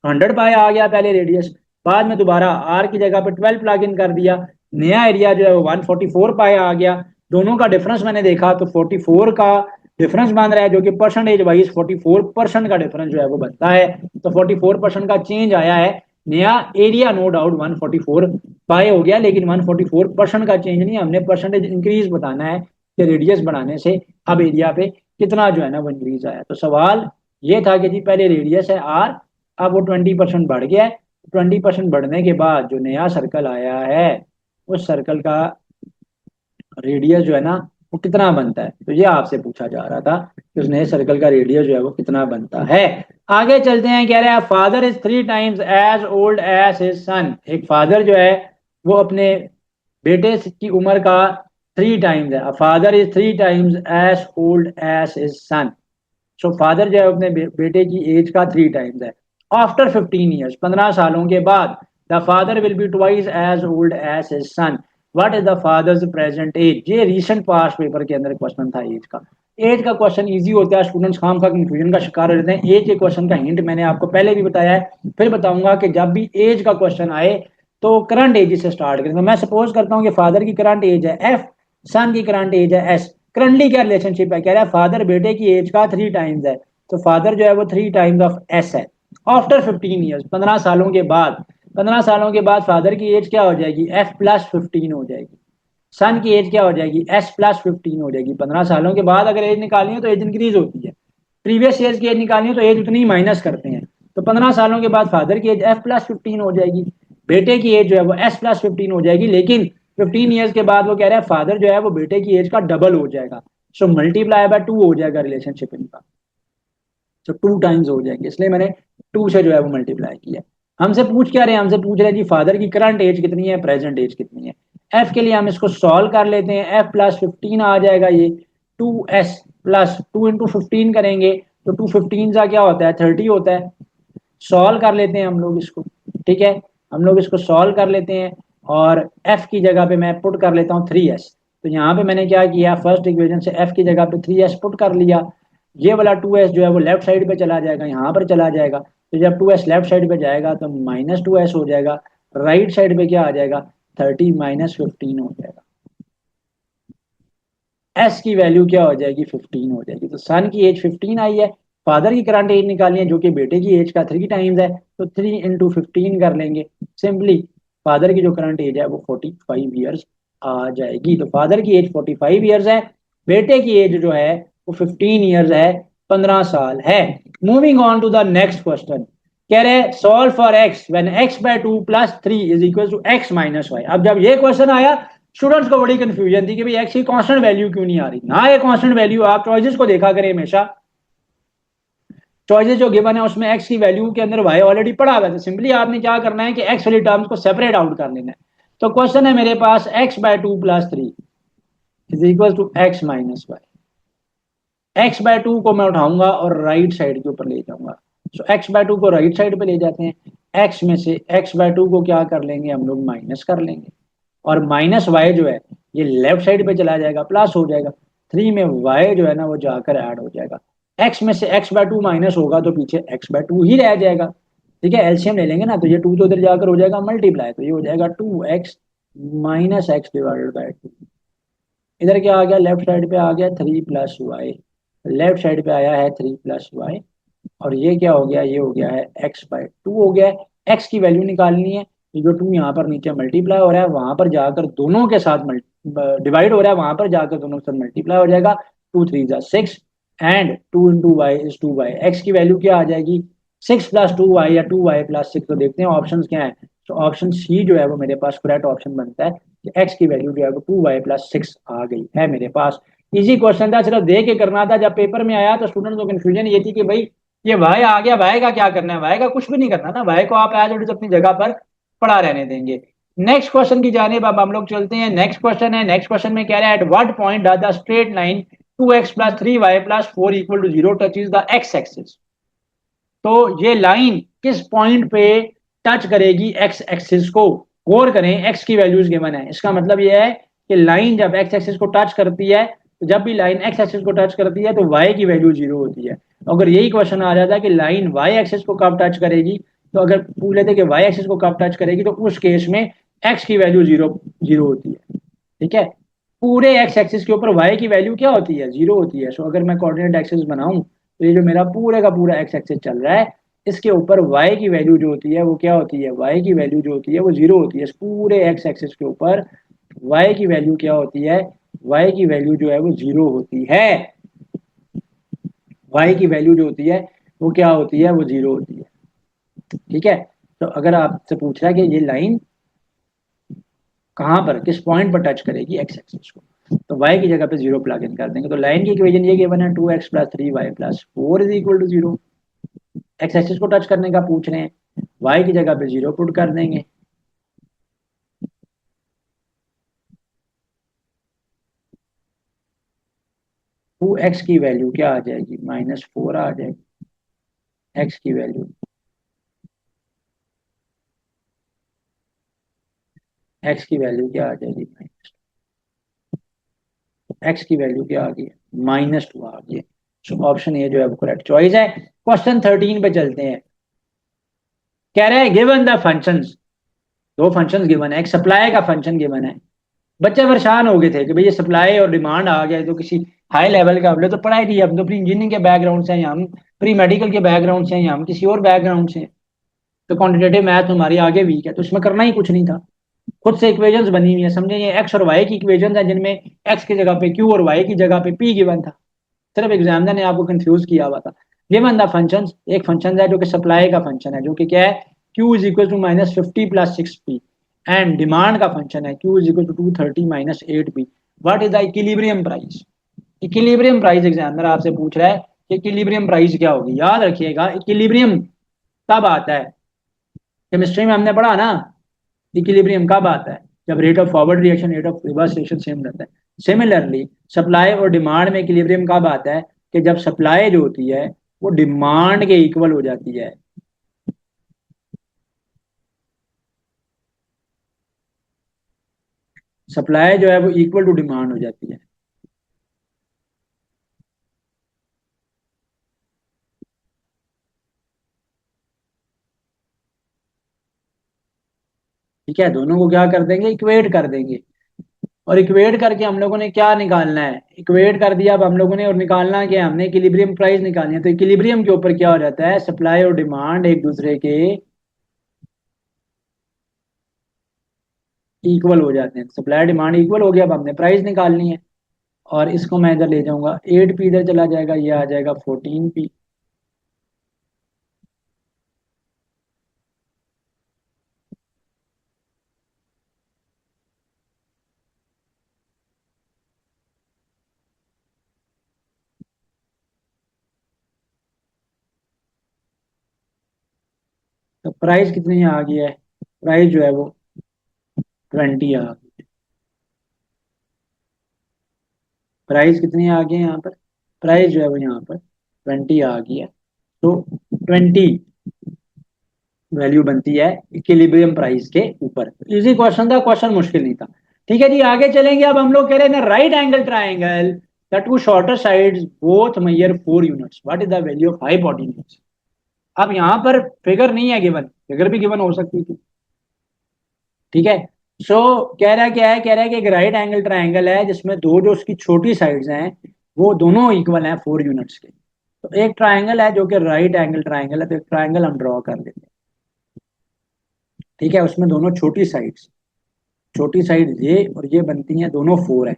100 पाई आ गया पहले रेडियस, बाद में दोबारा आर की जगह पे 12 प्लग इन कर दिया, नया एरिया जो है वो 144 पाई आ गया। दोनों का डिफरेंस मैंने देखा तो 44 का डिफरेंस बन रहा है, जो कि परसेंटेज वाइज 44% का डिफरेंस जो है वो बनता है। तो 44% का चेंज आया है, नया एरिया नो डाउट 144 पाई हो गया, लेकिन 144% का चेंज नहीं, हमने परसेंटेज इंक्रीज बताना है कि रेडियस बढ़ाने से अब एरिया पे कितना जो है ना वो इंक्रीज आया। तो सवाल ये था कि जी पहले रेडियस है आर, अब वो 20% बढ़ गया है, 20% बढ़ने के बाद जो नया सर्कल आया है उस सर्कल का रेडियस जो है ना वो कितना बनता है, तो ये आपसे पूछा जा रहा था कि उस नए सर्कल का रेडियस जो है वो कितना बनता है। आगे चलते हैं, कह रहे हैं father is 3 times as old as his son, एक फादर जो है वो अपने बेटे की उम्र का 3 टाइम्स है, father is 3 times as old as his son. So father जो है अपने बेटे की एज का 3 टाइम्स है। आफ्टर 15 ईयर्स, 15 सालों के बाद, the father will be twice as old as his son, what is the father's present age. ये रीसेंट पास्ट पेपर के अंदर क्वेश्चन था एज का। एज का क्वेश्चन इजी होता है, स्टूडेंट्स खाम खा कंफ्यूजन का शिकार हो जाते हैं। एज के क्वेश्चन का हिंट मैंने आपको पहले भी बताया है, फिर बताऊंगा कि जब भी एज का क्वेश्चन आए तो करंट एज से स्टार्ट करें। तो मैं सपोज करता हूँ कि फादर की करंट एज है एफ, सन की करंट एज है एस, करंटली क्या रिलेशनशिप है, कह रहा है फादर बेटे की एज का 3 टाइम्स है, तो फादर जो है वो 3 टाइम्स ऑफ एस है। आफ्टर 15 ईयर्स, 15 सालों के बाद, 15 सालों के बाद फादर की एज क्या हो जाएगी एफ प्लस 15 हो जाएगी, सन की एज क्या हो जाएगी एस प्लस 15 हो जाएगी। 15 सालों के बाद अगर एज निकालनी है तो एज इंक्रीज होती है, प्रीवियस ईयर की एज निकालनी है तो एज उतनी माइनस करते हैं। तो 15 सालों के बाद फादर की एज एफ प्लस 15 हो जाएगी, बेटे की एज जो है वो एस प्लस 15 हो जाएगी, लेकिन 15 ईयर्स के बाद वो कह रहा है फादर जो है वो बेटे की एज का डबल हो जाएगा। सो मल्टीप्लाई बाय 2 हो जाएगा रिलेशनशिप इनका, तो 2 टाइम्स हो जाएंगे, इसलिए मैंने 2 से जो है वो मल्टीप्लाई किया। हमसे पूछ क्या रहे हैं, हमसे पूछ रहे हैं जी फादर की करंट एज कितनी है, प्रेजेंट एज कितनी है। एफ के लिए हम इसको सॉल्व कर लेते हैं, एफ प्लस 15 आ जाएगा, ये 2s प्लस 2 इंटू 15 करेंगे तो 2 15 का क्या होता है 30 होता है। सॉल्व कर लेते हैं हम लोग इसको, ठीक है, हम लोग इसको सॉल्व कर लेते हैं और एफ की जगह पे मैं पुट कर लेता हूँ 3s। तो यहाँ पे मैंने क्या किया, फर्स्ट इक्वेशन से एफ की जगह पे 3s पुट कर लिया। ये वाला 2s जो है वो लेफ्ट साइड पे चला जाएगा, यहाँ पर चला जाएगा। तो जब 2s लेफ्ट साइड पे जाएगा तो -2s हो जाएगा। राइट साइड पे क्या आ जाएगा, 30 -15 हो जाएगा। एस की वैल्यू क्या हो जाएगी, 15 हो जाएगी। तो सन की एज 15 आई है, फादर की करंट एज निकालनी है जो कि बेटे की एज का 3 टाइम्स है। तो 3 × 15 कर लेंगे सिंपली। फादर की जो करंट एज है वो 45 ईयर्स आ जाएगी। तो फादर की एज 45 ईयर्स है, बेटे की एज जो है वो 15 ईयर्स है, 15 साल है। Moving on to the next question, कह रहे solve for X when x/2 + 3 is equal to x - y। अब जब ये क्वेश्चन आया, स्टूडेंट्स को बड़ी कंफ्यूजन थी कि भाई एक्स की कांस्टेंट वैल्यू क्यों नहीं आ रही। ना ये कांस्टेंट वैल्यू, आप चॉइसेस को देखा करें हमेशा, चॉइसेस जो गिवन है उसमें एक्स की वैल्यू के अंदर वाई ऑलरेडी पड़ा हुआ है। तो सिंपली आपने क्या करना है कि एक्स वाली टर्म्स को सेपरेट आउट कर लेना है। तो क्वेश्चन है मेरे पास x/2 + 3 is equal to x - y। x/2 को मैं उठाऊंगा और राइट साइड के ऊपर ले जाऊंगा। सो x/2 को राइट साइड पे ले जाते हैं। x में से x/2 को क्या कर लेंगे हम लोग, माइनस कर लेंगे। और -y जो है ये लेफ्ट साइड पे चला जाएगा, प्लस हो जाएगा। 3 में y जो है ना वो जाकर ऐड हो जाएगा। x में से x/2 माइनस होगा तो पीछे x/2 ही रह जाएगा। ठीक है, एलसीएम ले लेंगे ना, तो ये 2 तो उधर जाकर हो जाएगा मल्टीप्लाई, तो ये हो जाएगा 2x - x डिवाइडेड बाई 2। इधर क्या आ गया, लेफ्ट साइड पे आ गया 3 + y, लेफ्ट साइड पे आया है 3 + y। और ये क्या हो गया, ये हो गया है x/2 हो गया है। x की वैल्यू निकालनी है, ये जो 2 यहाँ पर नीचे मल्टीप्लाई हो रहा है वहां पर जाकर दोनों के साथ डिवाइड हो रहा है, वहां पर जाकर दोनों के साथ मल्टीप्लाई हो जाएगा। 2 3 = 6 and 2 × y is 2y। x की वैल्यू क्या आ जाएगी, 6 + 2y या 2y + 6। तो देखते हैं ऑप्शन क्या है। तो ऑप्शन सी जो है वो मेरे पास करेक्ट ऑप्शन बनता है कि x की वैल्यू जो है वो 2y + 6 आ गई है मेरे पास। इजी क्वेश्चन था, सिर्फ दे के करना था। जब पेपर में आया तो स्टूडेंट को कंफ्यूजन ये थी कि भाई ये वाई आ गया, वाई का क्या करना है, वाई का कुछ भी नहीं करना ना, वाई को आप एज इट इज अपनी जगह पर पड़ा रहने देंगे। नेक्स्ट क्वेश्चन की जानिब अब हम लोग चलते हैं। नेक्स्ट क्वेश्चन है, नेक्स्ट क्वेश्चन में कह रहा है at what point does the straight line 2x + 3y + 4 = 0 touches the x axis. तो ये लाइन किस पॉइंट पे टच करेगी एक्स एक्सिस को। गौर करें, एक्स की वैल्यूज गिवन है, इसका मतलब ये है कि लाइन जब एक्स एक्सिस को टच करती है, तो जब भी लाइन एक्स एक्सिस को टच करती है तो वाई की वैल्यू 0 होती है। अगर यही क्वेश्चन आ जाता है कि लाइन वाई एक्सिस को कब टच करेगी, तो अगर पूछ लेते कि वाई एक्सिस को कब टच करेगी, तो उस केस में एक्स की वैल्यू 0 होती है। ठीक है, पूरे एक्स एक्सिस के ऊपर वाई की वैल्यू क्या होती है, 0 होती है। सो अगर मैं कोऑर्डिनेट एक्सिस बनाऊं तो ये जो मेरा पूरे का पूरा एक्स एक्सिस चल रहा है, इसके ऊपर y की वैल्यू जो होती है वो क्या होती है, y की वैल्यू जो होती है वो 0 होती है। इस पूरे एक्स एक्सिस के ऊपर y की वैल्यू क्या होती है, y की वैल्यू जो है वो 0 होती है। y की वैल्यू जो होती है वो क्या होती है, वो 0 होती है। ठीक है, तो अगर आपसे पूछ रहा है कि ये लाइन कहाँ पर, किस पॉइंट पर टच करेगी एक्स एक्सिस को, तो y की जगह पे 0 प्लग इन कर देंगे। तो लाइन की इक्वेशन ये गिवन है 2x + 3y + 4 = 0। एक्स एक्सिस को टच करने का पूछ रहे हैं, y की जगह पे 0 पुट कर देंगे। 2x की वैल्यू क्या आ जाएगी, -4 आ जाएगी। x की वैल्यू, x की वैल्यू क्या आ जाएगी, x की वैल्यू क्या आ गई, -2 आ गई। सो ऑप्शन ए जो है वो करेक्ट चॉइस है। क्वेश्चन 13 पे चलते हैं। कह रहे हैं गिवन द फंक्शंस, दो फंक्शंस गिवन है, एक सप्लाई का फंक्शन गिवन है। बच्चे परेशान हो गए थे कि भाई ये सप्लाई और डिमांड आ गया तो किसी हाई लेवल का, हमने तो पढ़ाई थी, हम तो अपनी इंजीनियरिंग के बैकग्राउंड से हैं, हम प्री मेडिकल के बैकग्राउंड से हैं, हम किसी और बैकग्राउंड से हैं। तो क्वांटिटेटिव मैथ हमारी आगे वीक है, तो इसमें करना ही कुछ नहीं था। खुद से इक्वेशंस बनी हुई है, समझे, ये एक्स और वाई की इक्वेशंस है जिनमें एक्स की जगह पे क्यू और वाई की जगह पे पी गिवन था। सिर्फ एग्जामिनर ने आपको कंफ्यूज किया हुआ था। गिवन द फंक्शन, एक फंक्शन है जो कि सप्लाई का फंक्शन है, जो कि क्या है, Q is equal to -50 + 6p। And demand का फंक्शन है Q is equal to 230 - 8p। What is the equilibrium price. Equilibrium price examiner आपसे पूछ रहा है कि इक्विलिब्रियम प्राइस क्या होगी। याद रखिएगा, इक्विलिब्रियम तब आता है, केमिस्ट्री में हमने पढ़ा ना, इक्विलिब्रियम कब आता है, जब rate of forward reaction rate of reverse reaction same रहता है। सिमिलरली सप्लाई और डिमांड में इक्विलिब्रियम कब आता है, कि जब सप्लाई जो होती है वो डिमांड के इक्वल हो जाती है। सप्लाई जो है वो इक्वल टू डिमांड हो जाती है। ठीक है, दोनों को क्या कर देंगे, इक्वेट कर देंगे। और इक्वेट करके हम लोगों ने क्या निकालना है, इक्वेट कर दिया अब हम लोगों ने, और निकालना क्या है, हमने इक्विलिब्रियम प्राइस निकालनी है। तो इक्विलिब्रियम के ऊपर क्या हो जाता है, सप्लाई और डिमांड एक दूसरे के इक्वल हो जाते हैं। सप्लाई डिमांड इक्वल हो गया, अब हमने प्राइस निकालनी है। और इसको मैं इधर ले जाऊंगा, 8p इधर चला जाएगा, ये आ जाएगा 14p। तो प्राइस कितनी आ गई है, प्राइस जो है वो 20 आ गई। प्राइस कितनी आ गई है यहाँ पर, प्राइस जो है वो यहाँ पर 20 आ गई है। तो 20 वैल्यू बनती है इक्विलिब्रियम प्राइस के ऊपर। इजी क्वेश्चन था, क्वेश्चन मुश्किल नहीं था। ठीक है जी, आगे चलेंगे। अब हम लोग कह रहे हैं ना, right angle triangle the two shorter sides both measure 4 units, what is the value of hypotenuse. अब यहाँ पर फिगर नहीं है गिवन, फिगर भी गिवन हो सकती थी। ठीक है, सो कह रहा है क्या है, कह रहा है कि एक राइट एंगल ट्राइंगल है जिसमें दो जो उसकी छोटी साइड्स हैं वो दोनों इक्वल हैं 4 यूनिट्स के। तो एक ट्राइंगल है जो कि राइट एंगल ट्राइंगल है, तो एक ट्राइंगल हम ड्रॉ कर लेते हैं। ठीक है, उसमें दोनों छोटी साइड्स, छोटी साइड ये और ये बनती हैं, दोनों 4 है।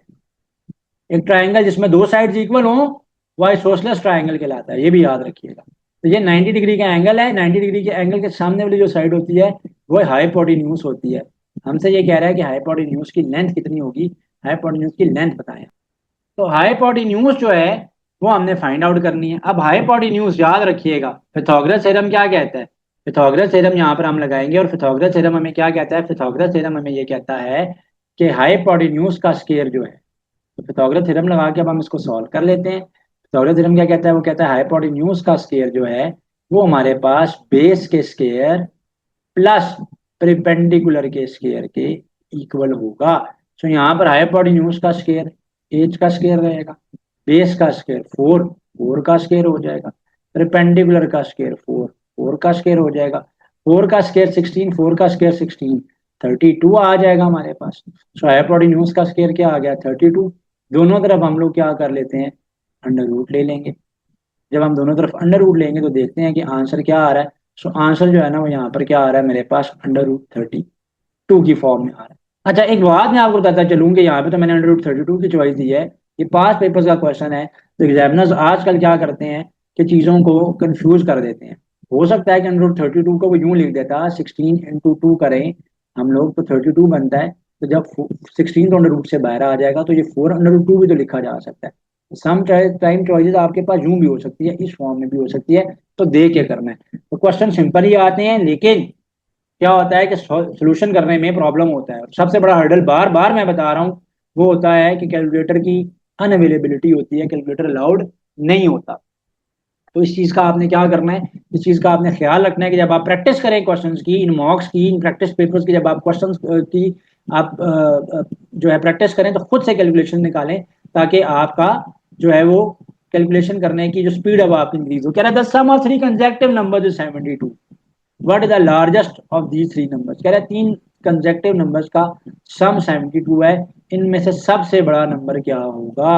एक ट्राइंगल जिसमें दो साइड्स इक्वल हो वह आइसोसेलेस ट्राइंगल कहलाता है, ये भी याद रखिएगा। तो ये 90 डिग्री का एंगल है, 90 डिग्री के एंगल के सामने वाली जो साइड होती है वो हाइपोटेन्यूज होती है। हमसे ये कह रहा है कि हाइपोटेन्यूज की लेंथ कितनी होगी, हाइपोटेन्यूज की लेंथ बताएं। तो हाइपोटेन्यूज जो है वो हमने फाइंड आउट करनी है। अब हाइपोटेन्यूज याद रखिएगा, पिथागोरस थ्योरम क्या कहता है, पिथागोरस थ्योरम यहाँ पर हम लगाएंगे। और पिथागोरस थ्योरम हमें क्या कहता है, पिथागोरस थ्योरम हमें ये कहता है कि हाइपोटेन्यूज का स्क्वायर जो है, तो पिथागोरस थ्योरम लगा के अब हम इसको सॉल्व कर लेते हैं। पिथागोरस थ्योरम क्या कहता है, वो कहता है हाइपोटेन्यूज का स्क्वायर जो है वो हमारे पास बेस के स्क्वायर प्लस परपेंडिकुलर के स्क्वायर के इक्वल होगा। तो यहाँ पर हाइपोटेन्यूज का स्क्वायर एच का स्क्वायर रहेगा, बेस का स्क्वायर 4 4 का स्क्वायर हो जाएगा, परपेंडिकुलर का स्क्वायर 4 4 का स्क्वायर हो जाएगा, 4 का स्क्वायर 16, 4 का स्क्वायर 16, 32 आ जाएगा हमारे पास। सो हाइपोटेन्यूज का स्क्वायर क्या आ गया, 32। दोनों तरफ हम लोग क्या कर लेते हैं, अंडर रूट ले लेंगे। जब हम दोनों तरफ अंडर रूट लेंगे तो देखते हैं कि आंसर क्या आ रहा है। सो आंसर जो है ना वो यहाँ पर क्या आ रहा है मेरे पास, अंडर रूट 32 की फॉर्म में आ रहा है। अच्छा, एक बात मैं आपको बताता चलूँ कि यहाँ पे तो मैंने अंडर रूट 32 की चॉइस दी है, ये पास पेपर्स का क्वेश्चन है। तो एग्जामिनर्स आजकल क्या करते हैं कि चीज़ों को कंफ्यूज कर देते हैं। हो सकता है कि अंडर रूट 32 को वो यूं लिख देता, 16 × 2 करें हम लोग तो 32 बनता है। तो जब 16 तो अंडर रूट से बाहर आ जाएगा तो ये 4 √2 भी तो लिखा जा सकता है। सम टाइम चॉइसेस आपके पास यूं भी हो सकती है, इस फॉर्म में भी हो सकती है। तो देख के करना है। तो क्वेश्चन सिंपल ही आते हैं, लेकिन क्या होता है कि सोल्यूशन करने में प्रॉब्लम होता है। सबसे बड़ा हर्डल बार बार मैं बता रहा हूँ वो होता है कि कैलकुलेटर की अनअवेलेबिलिटी होती है, कैलकुलेटर अलाउड नहीं होता। तो इस चीज़ का आपने क्या करना है, इस चीज़ का आपने ख्याल रखना है कि जब आप प्रैक्टिस करें क्वेश्चंस की, इन मॉक्स की, इन प्रैक्टिस पेपर्स की, जब आप क्वेश्चंस की आप जो है प्रैक्टिस करें तो खुद से कैलकुलेशन निकालें, ताकि आपका जो है वो कैलकुलेशन करने की जो स्पीड है वो आपकी इंक्रीज हो। कह रहा है the sum of three consecutive numbers is 72, what is the largest of these three numbers. कह रहा है तीन कंसेक्टिव नंबर्स का सम 72 है, इनमें से सबसे बड़ा नंबर क्या होगा,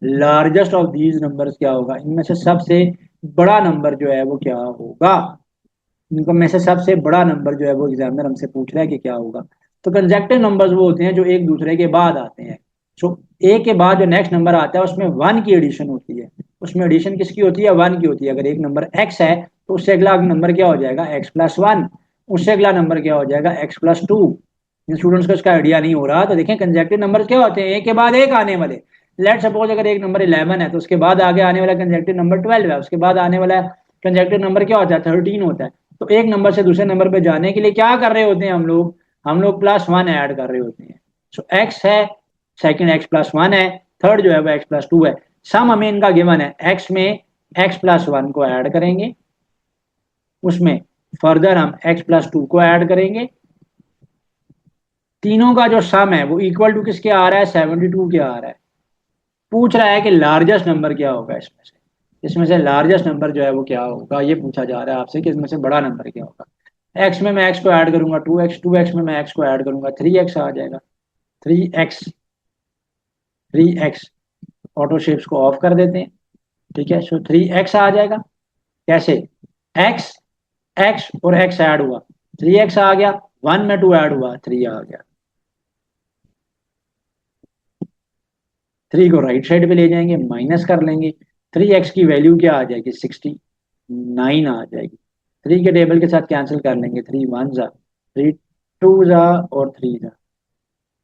लार्जेस्ट ऑफ दीज नंबर्स क्या होगा, इनमें से सबसे बड़ा नंबर जो है वो क्या होगा। इनको में से सबसे बड़ा नंबर जो है वो एग्जामिनर हमसे पूछ रहा है कि क्या होगा। तो कंसेक्टिव नंबर्स वो होते हैं जो एक दूसरे के बाद आते हैं। सो एक के बाद जो नेक्स्ट नंबर आता है उसमें वन की एडिशन होती है। उसमें एडिशन किसकी होती है, वन की होती है। अगर एक नंबर एक्स है तो उससे अगला नंबर क्या हो जाएगा, x+1। उससे अगला नंबर क्या हो जाएगा, x+2। स्टूडेंट्स को इसका आइडिया नहीं हो रहा तो देखें कंसेक्टिव नंबर क्या होते हैं, एक के बाद एक आने वाले। लेट सपोज अगर एक नंबर 11 है तो उसके बाद आगे आने वाला कंसेक्टिव नंबर 12 है, उसके बाद आने वाला कंसेक्टिव नंबर क्या होता है, 13 होता है। तो एक नंबर से दूसरे नंबर पे जाने के लिए क्या कर रहे होते हैं हम लोग +1 ऐड कर रहे होते हैं। सो एक्स है, सेकंड x+1 है, थर्ड जो है वो x+2 है। सम हमें इनका गिवन है, एक्स में x+1 को ऐड करेंगे, उसमें फर्दर हम x+2 को ऐड करेंगे, तीनों का जो सम है वो इक्वल टू किसके आ रहा है, 72 के आ रहा है। पूछ रहा है कि लार्जेस्ट नंबर क्या होगा इसमें से लार्जेस्ट नंबर जो है वो क्या होगा, ये पूछा जा रहा है आपसे कि इसमें से बड़ा नंबर क्या होगा। एक्स में मैं एक्स को ऐड करूंगा 2x, 2x में मैं एक्स को ऐड करूंगा 3x आ जाएगा। 3x, 3x, ऑटो शेप्स को ऑफ कर देते हैं। ठीक है, सो 3x आ जाएगा। कैसे, x, x और x ऐड हुआ 3x आ गया, 1 में 2 ऐड हुआ 3 आ गया। 3 को राइट साइड पे ले जाएंगे, माइनस कर लेंगे। 3x की वैल्यू क्या आ जाएगी, 69 आ जाएगी। 3 के टेबल के साथ कैंसिल कर लेंगे, 3 वन जा, 3 टू जा और 3 जा।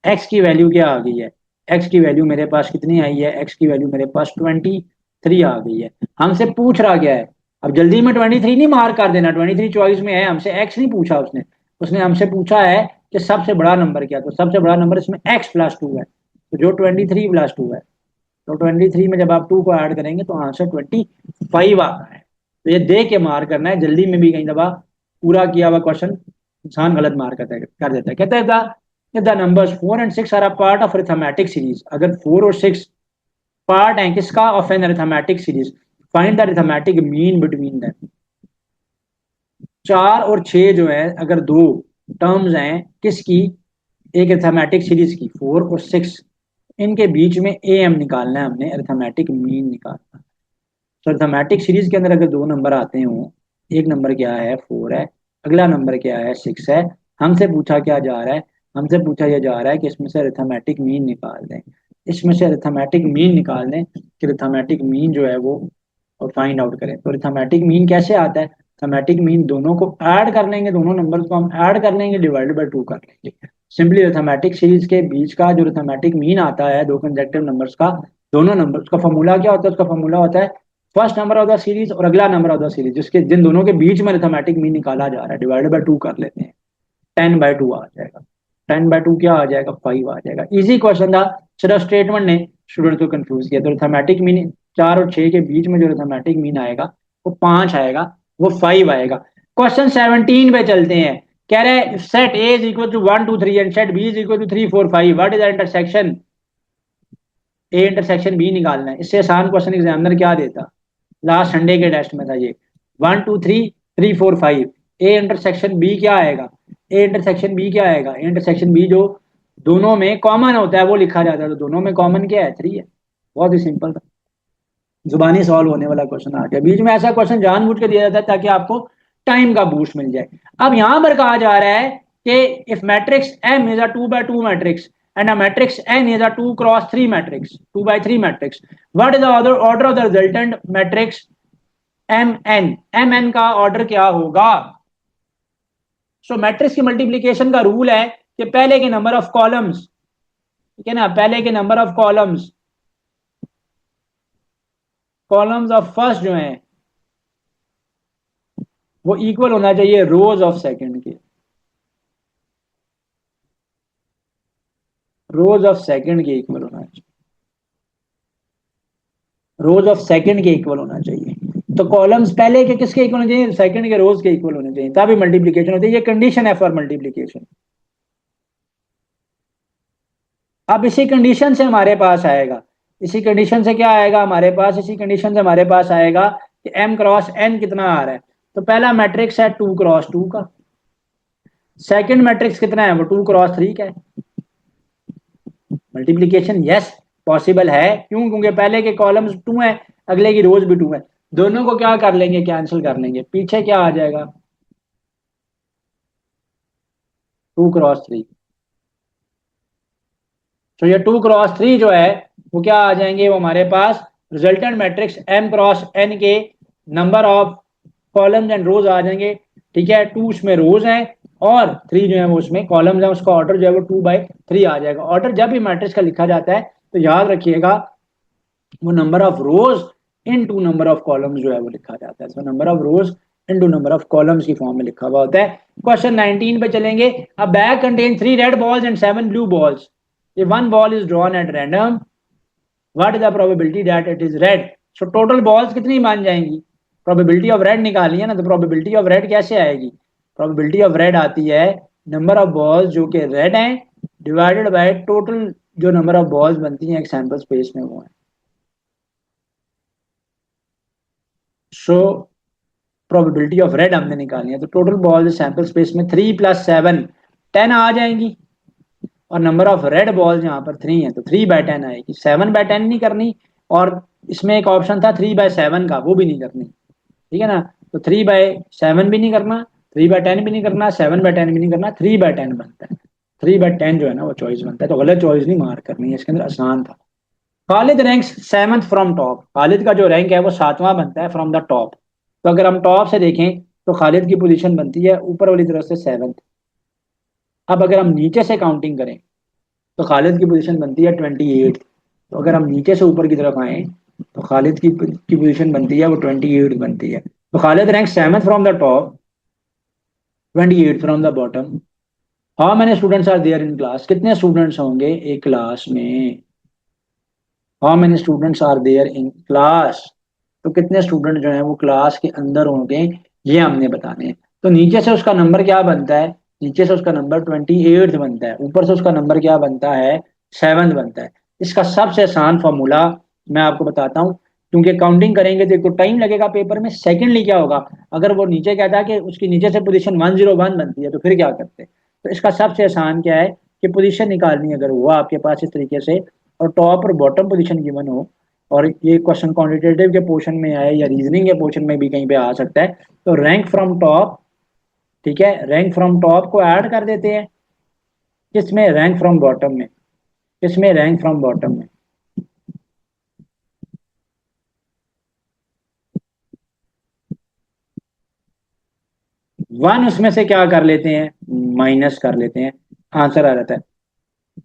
एक्स की वैल्यू क्या आ गई है, एक्स की वैल्यू मेरे पास कितनी आई है, एक्स की वैल्यू मेरे पास 23 आ गई है। हमसे पूछ रहा गया है, अब जल्दी में 23 नहीं मार्क कर देना, 23 चॉइस में है, हमसे एक्स नहीं पूछा उसने। उसने हमसे पूछा है कि सबसे बड़ा नंबर क्या, तो सबसे बड़ा नंबर इसमें एक्स प्लस 2 है, तो जो 23 + 2 है, तो 23 में जब आप 2 को ऐड करेंगे तो आंसर 25 आता है। तो ये देख के मार्क करना है, जल्दी में भी कहीं दफा पूरा किया हुआ क्वेश्चन इंसान गलत मार्क कर देता है। कहता है the numbers 4 and 6 are a part of arithmetic series. अगर 4 और 6 पार्ट है किसका, of an arithmetic series, find the arithmetic mean between them. 4 और 6 जो है अगर दो टर्म्स हैं किसकी, एक अरिथमेटिक सीरीज की 4 और 6, इनके बीच में ए एम निकालना है हमने, अरिथमेटिक मीन निकालना है। तो अरिथमेटिक सीरीज के अंदर अगर दो नंबर आते हो, एक नंबर क्या है 4 है, अगला नंबर क्या है 6 है, हमसे पूछा क्या जा रहा है, हमसे पूछा यह जा रहा है कि इसमें से अरिथमेटिक मीन निकाल दें। इसमें से अरिथमेटिक मीन निकाल दें कि अरिथमेटिक मीन जो है वो फाइंड आउट करें। तो अरिथमेटिक मीन कैसे आता है, अरिथमेटिक मीन दोनों को ऐड कर लेंगे, दोनों नंबर्स को हम ऐड कर लेंगे, डिवाइडेड बाय 2 कर लेंगे। सिंपली अरिथमेटिक सीरीज के बीच का जो अरिथमेटिक मीन आता है दो कंसेक्टिव नंबर्स का, दोनों नंबर्स का फॉर्मूला क्या होता है, उसका फॉर्मूला होता है first number of the series और अगला नंबर ऑफ द सीरीज, जिसके जिन दोनों के बीच में अरिथमेटिक मीन निकाला जा रहा है, डिवाइडेड बाय 2 कर लेते हैं। 10/2 आ जाएगा। 10/2 क्या आ जाएगा, 5 आ जाएगा। इजी क्वेश्चन था, सिर्फ स्टेटमेंट ने स्टूडेंट को कंफ्यूज किया। तो अरिथमेटिक मीन 4 और 6 के बीच में जो अरिथमेटिक मीन आएगा वो 5 आएगा, वो 5 आएगा। क्वेश्चन 17 पे चलते हैं। कह रहे set A is equal to 1 2 3 and set B is equal to 3 4 5, what is the intersection A intersection B निकालना है। इससे आसान क्वेश्चन एग्जामिनर क्या देता, लास्ट संडे के टेस्ट में था ये। 1 2 3 3 4 5, ए इंटरसेक्शन बी क्या आएगा, ए इंटरसेक्शन बी क्या आएगा, ए इंटरसेक्शन बी जो दोनों में कॉमन होता है वो लिखा जाता है, तो दोनों में कॉमन क्या है 3 है। बहुत ही सिंपल था, जुबानी सॉल्व होने वाला क्वेश्चन आ गया। बीच में ऐसा क्वेश्चन जानबूझ के दिया जाता है ताकि आपको टाइम का बूस्ट मिल जाए। अब यहां पर कहा जा रहा है कि if matrix M is a 2/2 matrix and a matrix n is a 2 × 3 matrix, 2/3 matrix, what is the order of the resultant matrix mn, mn का ऑर्डर क्या होगा। सो मैट्रिक्स की मल्टीप्लीकेशन का रूल है कि पहले के नंबर ऑफ कॉलम्स, ठीक है ना, पहले के number of columns, columns of first जो है वो इक्वल होना चाहिए रोज ऑफ सेकंड के, रोज ऑफ सेकंड के इक्वल होना चाहिए, रोज ऑफ सेकंड के इक्वल होना चाहिए। तो कॉलम्स पहले के किसके इक्वल होने चाहिए, सेकंड के रोज के इक्वल होने चाहिए, तभी मल्टीप्लीकेशन होती है। ये कंडीशन है फॉर मल्टीप्लीकेशन। अब इसी कंडीशन से हमारे पास आएगा, इसी कंडीशन से क्या आएगा हमारे पास, इसी कंडीशन से हमारे पास आएगा कि m क्रॉस n कितना आ रहा है। तो पहला मैट्रिक्स है 2 × 2 का, सेकंड मैट्रिक्स कितना है वो 2 × 3 का है। मल्टीप्लीकेशन यस पॉसिबल है, क्यों, क्योंकि पहले के कॉलम्स 2 है, अगले की रोज भी 2 है, दोनों को क्या कर लेंगे, कैंसिल कर लेंगे, पीछे क्या आ जाएगा 2 × 3। तो ये 2 × 3 जो है वो क्या आ जाएंगे, वो हमारे पास resultant matrix m cross n के number of columns and rows आ जाएंगे। ठीक है, 2 उसमें रोज हैं और 3 जो है वो उसमें कॉलम्स हैं, उसका ऑर्डर जो है वो 2/3 आ जाएगा। ऑर्डर जब भी मैट्रिक्स का लिखा जाता है तो याद रखिएगा वो number of rows into number of columns जो है वो लिखा जाता है। तो number of rows into number of columns की फॉर्म में लिखा हुआ होता है। क्वेश्चन 19 पे चलेंगे। A bag contain 3 red balls and 7 blue balls, if one ball is drawn at random, what is the probability that it is red? So total balls कितनी मान जाएंगी, probability of red निकालनी है ना, तो probability of red कैसे आएगी, probability of red आती है नंबर ऑफ बॉल्स जो कि रेड हैं डिवाइडेड बाय टोटल जो नंबर ऑफ बॉल्स बनती हैं एक सैंपल स्पेस में वो है। सो प्रोबेबिलिटी ऑफ रेड हमने निकालनी है, तो टोटल बॉल्स सैंपल स्पेस में 3 + 7 10 आ जाएंगी, और नंबर ऑफ रेड बॉल्स यहाँ पर 3 है तो 3/10 आएगी। 7/10 नहीं करनी, और इसमें एक ऑप्शन था 3/7 का, वो भी नहीं करनी, ठीक है ना। तो 3/7 भी नहीं करना, 3/10 भी नहीं करना, 7/10 भी नहीं करना, 3/10 बनता है। 3/10 जो है ना वो चॉइस बनता है, तो गलत चॉइस नहीं मार्क करनी है, इसके अंदर आसान था। Khalid ranks 7th from top, Khalid का जो रैंक है वो 7वां बनता है फ्रॉम द टॉप। तो अगर हम टॉप से देखें तो खालिद की पोजीशन बनती है ऊपर वाली तरफ से 7th। अब अगर हम नीचे से काउंटिंग करें तो खालिद की पोजीशन बनती है 28th। तो अगर हम नीचे से ऊपर की तरफ आए तो खालिद की पोजीशन बनती है वो 28th बनती है। तो Khalid rank 7th from the top, 28th from the bottom. How many students are there in class, कितने स्टूडेंट्स होंगे एक क्लास में। How many students are there in class, तो कितने स्टूडेंट जो हैं वो क्लास के अंदर होंगे, ये हमने बताने हैं। तो नीचे से उसका नंबर क्या बनता है, नीचे से उसका नंबर 28th बनता है, ऊपर से उसका नंबर क्या बनता है, 7th बनता है। इसका सबसे आसान फॉर्मूला मैं आपको बताता हूँ, क्योंकि काउंटिंग करेंगे तो एक तो टाइम लगेगा पेपर में, सेकेंडली क्या होगा, अगर वो नीचे कहता है कि उसकी नीचे से पोजीशन 101 बनती है तो फिर क्या करते हैं। तो इसका सबसे आसान क्या है कि पोजीशन निकालनी अगर हुआ आपके पास इस तरीके से, और टॉप और बॉटम पोजीशन गिवन हो, और ये क्वेश्चन क्वांटिटेटिव के पोर्शन में आए या रीजनिंग के पोर्शन में भी कहीं पे आ सकता है, तो रैंक फ्रॉम टॉप, ठीक है, रैंक फ्रॉम टॉप को ऐड कर देते हैं किसमें, रैंक फ्रॉम बॉटम में। किसमें, रैंक फ्रॉम बॉटम में। 1 उसमें से क्या कर लेते हैं, माइनस कर लेते हैं, आंसर आ जाता है।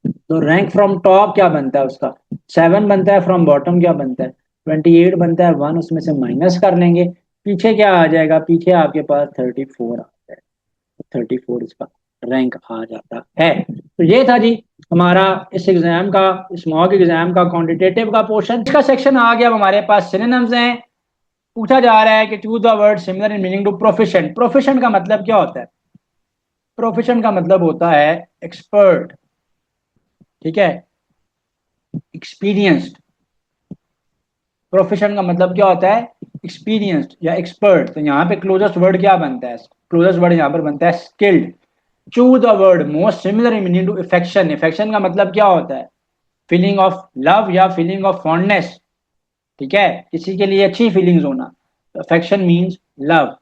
तो रैंक फ्रॉम टॉप क्या बनता है उसका, 7 बनता है, फ्रॉम बॉटम क्या बनता है, 28 बनता है, 1 उसमें से माइनस कर लेंगे, पीछे क्या आ जाएगा, पीछे आपके पास 34 आता है। 34 इसका रैंक आ जाता है। तो ये था जी हमारा इस एग्जाम का, इस मॉक एग्जाम का क्वांटिटेटिव का पोर्शन। इसका सेक्शन आ गया, अब हमारे पास सिनोनिम्स हैं। पूछा जा रहा है कि choose the word similar in meaning to proficient. Proficient का मतलब क्या होता है, प्रोफिशिएंट का मतलब होता है एक्सपर्ट, ठीक है, एक्सपीरियंस्ड। प्रोफिशिएंट का मतलब क्या होता है, एक्सपीरियंस्ड या एक्सपर्ट। तो यहाँ पे क्लोजेस्ट वर्ड क्या बनता है, क्लोजेस्ट वर्ड यहाँ पर बनता है skilled. Choose the word most similar in meaning to affection. Affection का मतलब क्या होता है, फीलिंग ऑफ लव या फीलिंग ऑफ फॉन्डनेस, ठीक है, किसी के लिए अच्छी फीलिंग्स होना। Affection means love.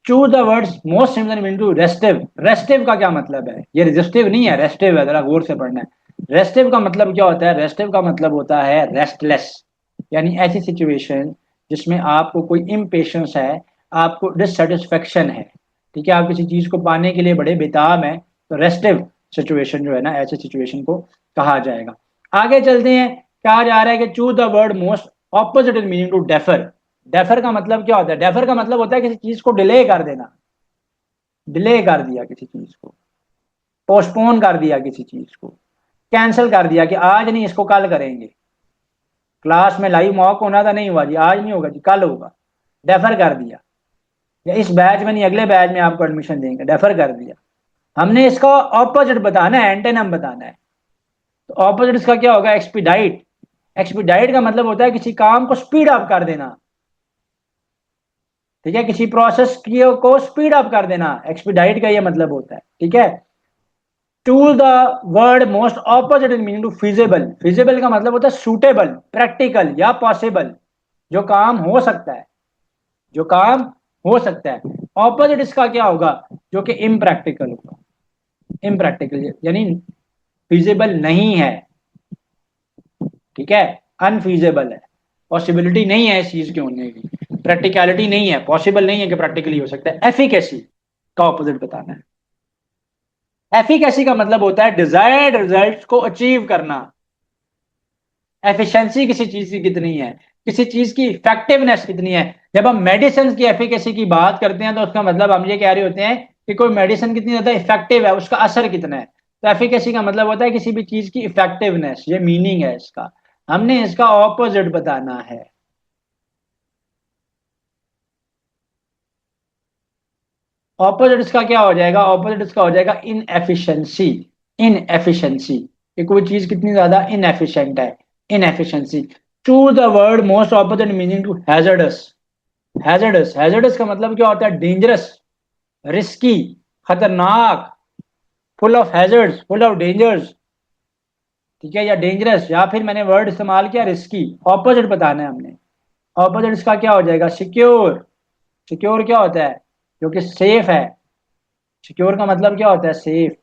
Choose the words most similar meaning to restive. Restive का क्या मतलब है, ये रेजिस्टिव नहीं है, रेस्टिव है, जरा गौर से पढ़ना है। रेस्टिव का मतलब क्या होता है, रेस्टिव का मतलब होता है रेस्टलेस, यानी ऐसी सिचुएशन जिसमें आपको कोई इम्पेशंस है, आपको डिससेटिस्फेक्शन है, ठीक है, आप किसी चीज को पाने के लिए बड़े बेताब हैं, तो रेस्टिव सिचुएशन जो है ना, ऐसे सिचुएशन को कहा जाएगा। आगे चलते हैं, कहा जा रहा है कि choose the word most opposite in meaning to defer. Defer का मतलब क्या होता है, डेफर का मतलब होता है किसी चीज को डिले कर देना, डिले कर दिया किसी चीज को, पोस्टपोन कर दिया किसी चीज को, कैंसिल कर दिया कि आज नहीं इसको कल करेंगे। क्लास में लाइव मॉक होना था, नहीं हुआ जी, आज नहीं होगा जी, कल होगा, डेफर कर दिया। या इस बैच में नहीं अगले बैच में आपको एडमिशन देंगे, डेफर कर दिया। हमने इसका ऑपोजिट बताना है, एंटेनम बताना है। तो ऑपोजिट इसका क्या होगा, एक्सपीडाइट। एक्सपीडाइट का मतलब होता है किसी काम को स्पीड अप कर देना, ठीक है, किसी प्रोसेस की को स्पीड अप कर देना, एक्सपीडाइट का ये मतलब होता है, ठीक है। Choose the word most opposite in meaning to feasible. Feasible का मतलब होता है सूटेबल, प्रैक्टिकल या पॉसिबल, जो काम हो सकता है, जो काम हो सकता है। ऑपोजिट इसका क्या होगा, जो कि इम्प्रैक्टिकल होगा, इम्प्रैक्टिकल यानी फिजिबल नहीं है, ठीक है, अनफीजेबल है, पॉसिबिलिटी नहीं है इस चीज के होने की, प्रैक्टिकलिटी नहीं है, पॉसिबल नहीं है कि प्रैक्टिकली हो सकता है। एफिकेसी का ऑपोजिट बताना है। एफिकेसी का मतलब होता है डिजायर्ड रिजल्ट को अचीव करना। एफिशिएंसी किसी चीज की कितनी है, किसी चीज की इफेक्टिवनेस कितनी है। जब हम मेडिसिन की एफिकेसी की बात करते हैं तो उसका मतलब हम ये कह रहे होते हैं कि कोई मेडिसिन कितनी ज्यादा इफेक्टिव है, उसका असर कितना है। तो एफिकेसी का मतलब होता है किसी भी चीज की इफेक्टिवनेस, ये मीनिंग है इसका। हमने इसका ऑपोजिट बताना है। ऑपोजिट इसका क्या हो जाएगा, ऑपोजिट इसका हो जाएगा इनएफिशिएंसी, इनएफिशिएंसी, कि कोई चीज कितनी ज्यादा इनएफिशिएंट है, inefficiency. Choose the word most opposite meaning to hazardous. Hazardous, hazardous का मतलब क्या होता है? डेंजरस, रिस्की, खतरनाक, full of hazards, full of dangers, ठीक है, या डेंजरस, या फिर मैंने वर्ड इस्तेमाल किया रिस्की, ऑपोजिट बताना है हमने। ऑपोजिट इसका क्या हो जाएगा? सिक्योर। सिक्योर क्या होता है? जो कि सेफ है। सिक्योर का मतलब क्या होता है? सेफ।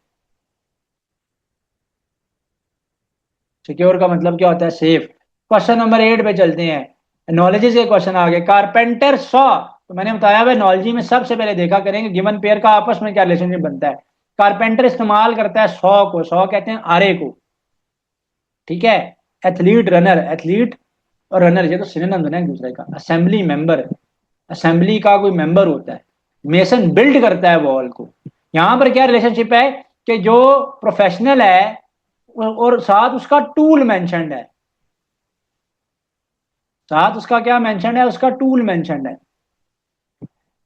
सिक्योर का मतलब क्या होता है? सेफ। क्वेश्चन नंबर 8 पे चलते हैं। नॉलेजेस के क्वेश्चन आ गए। कारपेंटर सॉ, तो मैंने बताया भाई नॉलेजी में सबसे पहले देखा करेंगे गिवन पेयर का आपस में क्या रिलेशनशिप बनता है। कारपेंटर इस्तेमाल करता है सॉ को, सॉ कहते हैं आरे को, ठीक है। एथलीट, रनर, एथलीट और रनर ये तो सिनोनिम है ना एक दूसरे का। असेंबली मेंबर, असेंबली का कोई मेंबर होता है। मेसन बिल्ड करता है वॉल को। यहां पर क्या रिलेशनशिप है कि जो प्रोफेशनल है और साथ उसका टूल मेंशन्ड है, साथ उसका क्या मेंशन्ड है? उसका टूल मेंशन्ड है।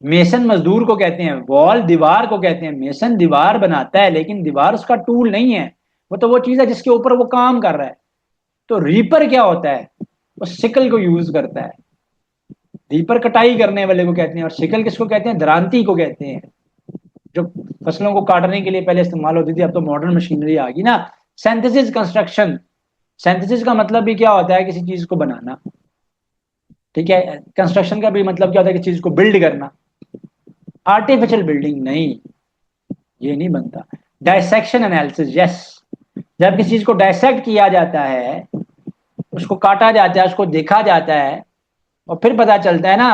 मेसन मजदूर को कहते हैं, वॉल दीवार को कहते हैं। मेसन दीवार बनाता है लेकिन दीवार उसका टूल नहीं है, वो तो वो चीज है जिसके ऊपर वो काम कर रहा है। तो रीपर क्या होता है? वो सिकल को यूज करता है। रीपर कटाई करने वाले को कहते हैं, और सिकल किसको कहते हैं? दरांती को कहते हैं, जो फसलों को काटने के लिए पहले इस्तेमाल होती थी, अब तो मॉडर्न मशीनरी आ गई ना। Synthesis, construction. सिंथेसिस का मतलब भी क्या होता है? किसी चीज को बनाना, ठीक है। कंस्ट्रक्शन का भी मतलब क्या होता है? कि चीज को बिल्ड करना। आर्टिफिशियल बिल्डिंग नहीं, ये नहीं बनता। Dissection analysis, yes. जब किसी चीज को डायसेक्ट किया जाता है, उसको काटा जाता है, उसको देखा जाता है, और फिर पता चलता है ना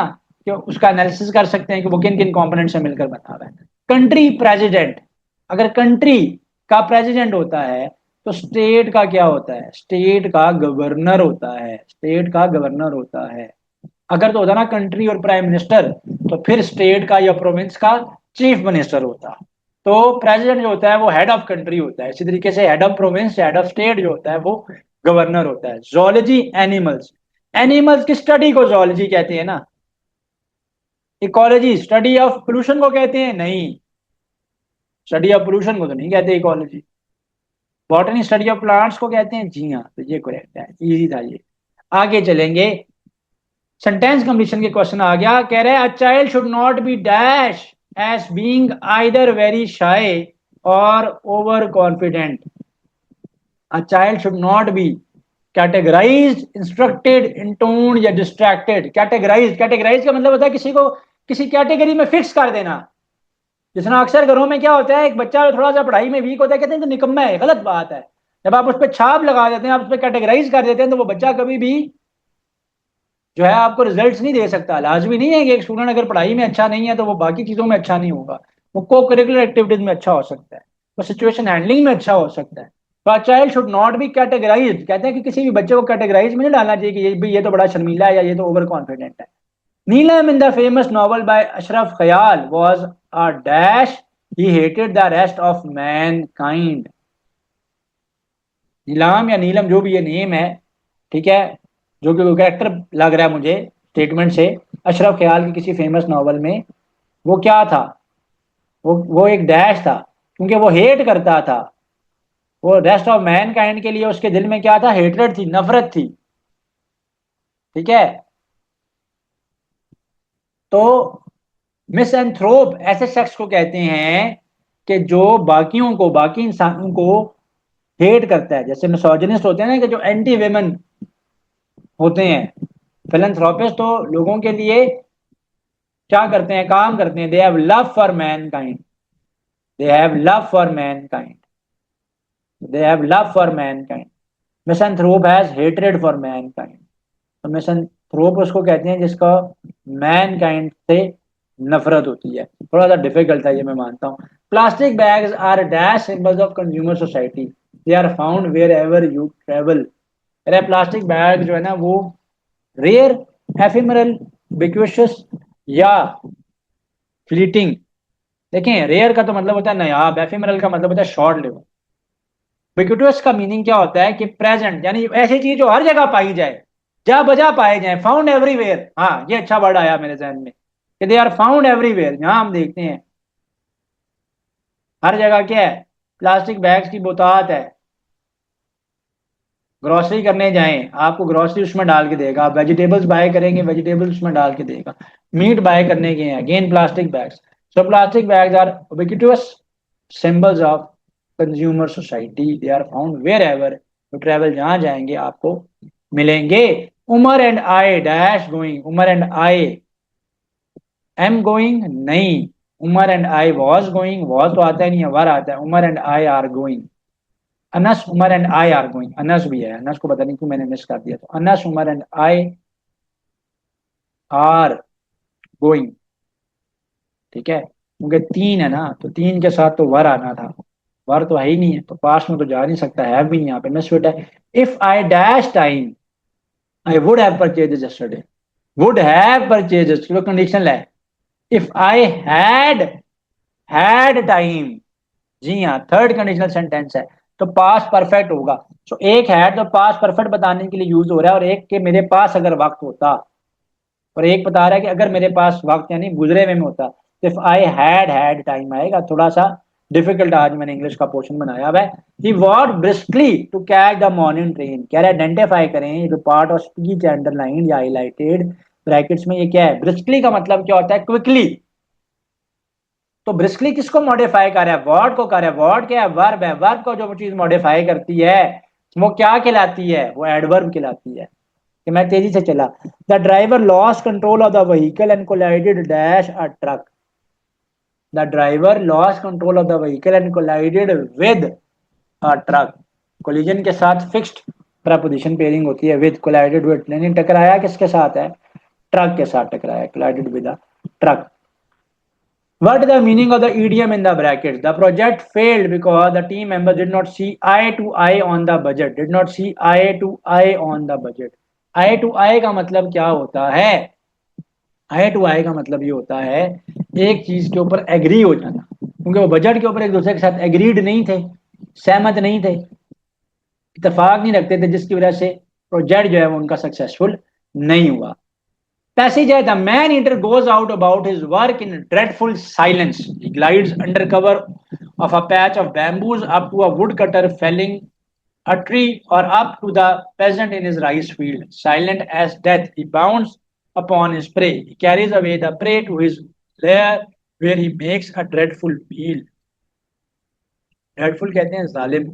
कि उसका एनालिसिस कर सकते हैं कि वो किन किन कंपोनेंट से मिलकर बना हुआ है। कंट्री प्रेसिडेंट, अगर कंट्री का प्रेसिडेंट होता है तो स्टेट का क्या होता है? स्टेट का गवर्नर होता है, स्टेट का गवर्नर होता है। अगर तो होता ना कंट्री और प्राइम मिनिस्टर, तो फिर स्टेट का या प्रोविंस का चीफ मिनिस्टर होता। तो प्रेसिडेंट जो होता है वो हेड ऑफ कंट्री होता है। इसी तरीके से head of province, head of state जो होता है वो गवर्नर होता है। जोलॉजी, एनिमल्स, एनिमल्स की स्टडी को जोलॉजी कहते हैं ना। इकोलॉजी, स्टडी ऑफ पोल्यूशन को कहते हैं? नहीं, स्टडी ऑफ पोल्यूशन को तो नहीं कहते ecology. Botany, study of plants को कहते हैं? जी हाँ, तो ये करेक्ट है, इजी था ये। आगे चलेंगे। सेंटेंस कंप्लीशन के क्वेश्चन आ गया। कह रहे हैं a child should not be dash as being either very shy or over confident. A child should not be categorized, instructed, intoned या डिस्ट्रैक्टेड। कैटेगराइज, कैटेगराइज का मतलब होता है किसी को किसी कैटेगरी में फिक्स कर देना। जिसना अक्सर घरों में क्या होता है, एक बच्चा थोड़ा सा पढ़ाई में वीक होता है, कहते हैं तो निकम्मा है, गलत बात है। जब आप उस पर छाप लगा देते हैं, आप उस पर कैटेगराइज कर देते हैं, तो वो बच्चा कभी भी जो है आपको रिजल्ट्स नहीं दे सकता। लाजमी नहीं है कि एक स्टूडेंट अगर पढ़ाई में अच्छा नहीं है तो वो बाकी चीजों में अच्छा नहीं होगा। वो को करिकुलर एक्टिविटीज में अच्छा हो सकता है, वो सिचुएशन हैंडलिंग में अच्छा हो सकता है। तो a child should not be categorise, कहते हैं कि किसी भी बच्चे को कैटेगराइज में नहीं डालना चाहिए कि ये भी ये तो बड़ा शर्मीला है या ये तो ओवर कॉन्फिडेंट है। Neelam in the famous novel by Ashraf Khayal was a dash, he hated the rest of mankind. नीलाम या नीलम जो भी ये नेम है, ठीक है, जो कि कैरेक्टर लग रहा है मुझे स्टेटमेंट से, अशरफ ख्याल की किसी फेमस नॉवल में, वो क्या था? वो एक डैश था, क्योंकि वो हेट करता था। वो रेस्ट ऑफ मैन काइंड के लिए उसके दिल में क्या था? हेटरेट थी, नफरत थी, ठीक है। तो मिसएंथ्रोप ऐसे शख्स को कहते हैं कि जो बाकियों को, बाकी इंसानों को हेट करता है। जैसे मिसोजिनिस्ट होते हैं ना, कि जो एंटी वेमन होते हैं। फिलैंथ्रोपिस्ट तो लोगों के लिए क्या करते हैं? काम करते हैं। They have love for man kind, they have love for man kind, they have love for man kind. Misanthrope has hatred for man kind. तो मिसएंथ्रोप उसको कहते हैं जिसका मैन काइंड से नफरत होती है। थोड़ा सा डिफिकल्ट है ये, मैं मानता हूँ। Plastic bags are dash symbols of consumer society, they are found wherever you travel. अरे प्लास्टिक बैग जो है ना वो रेयर, एफिमरल, बिक्विशियस या फ्लीटिंग। देखें, रेयर का तो मतलब होता है नायाब, एफिमरल का मतलब होता है शॉर्ट लिव। बिक्विटस का मीनिंग क्या होता है? कि प्रेजेंट, यानी ऐसी चीज जो हर जगह पाई जाए, जा बजा पाए जाए। फाउंड एवरीवेयर, हाँ ये अच्छा वर्ड आया मेरे जहन में, कि दे आर फाउंड एवरीवेयर। यहां हम देखते हैं हर जगह क्या है? प्लास्टिक बैग्स की बहुतात है। ग्रोसरी करने जाएं, आपको ग्रोसरी उसमें डाल के देगा। आप वेजिटेबल्स बाय करेंगे, वेजिटेबल्स उसमें डाल के देगा। मीट बाय करने गए हैं, again plastic bags. So plastic bags are ubiquitous symbols of consumer society. They are found wherever you travel, जहां जाएंगे आपको मिलेंगे। Umar and I dash going, Umar and I am going नहीं, Umar and I was going, was तो आता है नहीं है, वर आता है। Umar and I are going. Anas Umar and I are going, Anas भी है, अनस को पता नहीं क्यों मैंने मिस कर दिया, तो Anas Umar and I are going. ठीक है, क्योंकि तीन है ना, तो तीन के साथ तो वर आना था, वर तो है ही नहीं है, तो पास में तो जा नहीं सकता, है भी नहीं, यहाँ पे मिस है। If I dash time I would have purchase yesterday, would have purchase conditional है। इफ आई हैड टाइम, जी हाँ, थर्ड कंडीशनल सेंटेंस है, तो पास परफेक्ट होगा। सो एक है तो पास परफेक्ट बताने के लिए यूज हो रहा है, और एक के मेरे पास अगर वक्त होता, और एक बता रहा है कि अगर मेरे पास वक्त यानी गुजरे में होता। तो इफ आई हैड टाइम आएगा। थोड़ा सा डिफिकल्ट आज मैंने इंग्लिश का पोर्शन बनाया हुआ है। He walk briskly to catch the morning train, कह रहे आइडेंटिफाई करें जो पार्ट ऑफ स्पीच अंडरलाइन या हाईलाइटेड ब्रैकेट्स में, ये क्या है। ब्रिस्कली का मतलब क्या होता है, क्विकली। तो ब्रिस्कली किसको मॉडिफाई कर रहा है, वर्ड को कर रहा है। वर्ड क्या है, वर्ब है। वर्ब को जो चीज मॉडिफाई करती है वो क्या कहलाती है, वो एडवर्ब कहलाती है। कि मैं तेजी से चला। The driver lost control of the vehicle and collided dash a truck. The driver lost control of the vehicle and collided with a truck. Collision के साथ फिक्स्ड प्रपोजिशन पेयरिंग होती है, विद कोलाइडेड विद, यानी टकराया किसके साथ है, truck के साथ टकराया, collided with a truck. What is the meaning of the idiom in the brackets? The project failed because the team members did not see eye to eye on the budget. Did not see eye to eye on the budget. Eye to eye का मतलब क्या होता है? आई to आई का मतलब ये होता है एक चीज के ऊपर एग्री हो जाना, क्योंकि वो बजट के ऊपर एक दूसरे के साथ एग्रीड नहीं थे, सहमत नहीं थे, इतफाक नहीं रखते थे, जिसकी वजह से प्रोजेक्ट जो है वो उनका सक्सेसफुल नहीं हुआ। Passenger, the man eater goes out about his work in dreadful silence. He glides under cover of a patch of bamboos up to a woodcutter felling a tree, or up to the peasant in his rice field. Silent as death, he bounds upon his prey. He carries away the prey to his lair, where he makes a dreadful meal. Dreadful कहते हैं जालिम।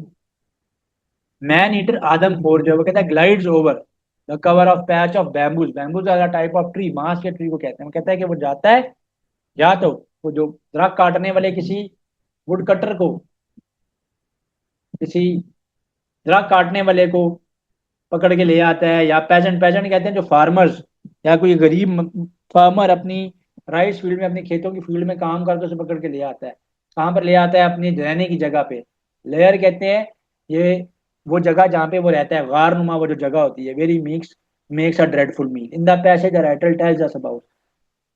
Man eater आदम खोर जो है वो कहता है glides over the cover of patch of bamboos. Bamboos are type of tree, बांस के ट्री को कहते हैं। वो कहता है कि वो जाता है, या तो वो जो दरख्त काटने वाले किसी वुड कटर को, किसी दरख्त काटने वाले को पकड़ के ले आता है, या पेजेंट, पेजेंट कहते हैं जो फार्मर्स, या कोई गरीब फार्मर अपनी राइस फील्ड में, अपने खेतों की फील्ड में काम करके उसे पकड़ के ले आता है। कहाँ पर ले आता है, अपनी रहने की जगह पे। लेयर कहते हैं ये वो जगह जहाँ पे वो रहता है, गार नुमा वो जो जगह होती है। Very makes a dreadful meal. In the passage the writer tells us about.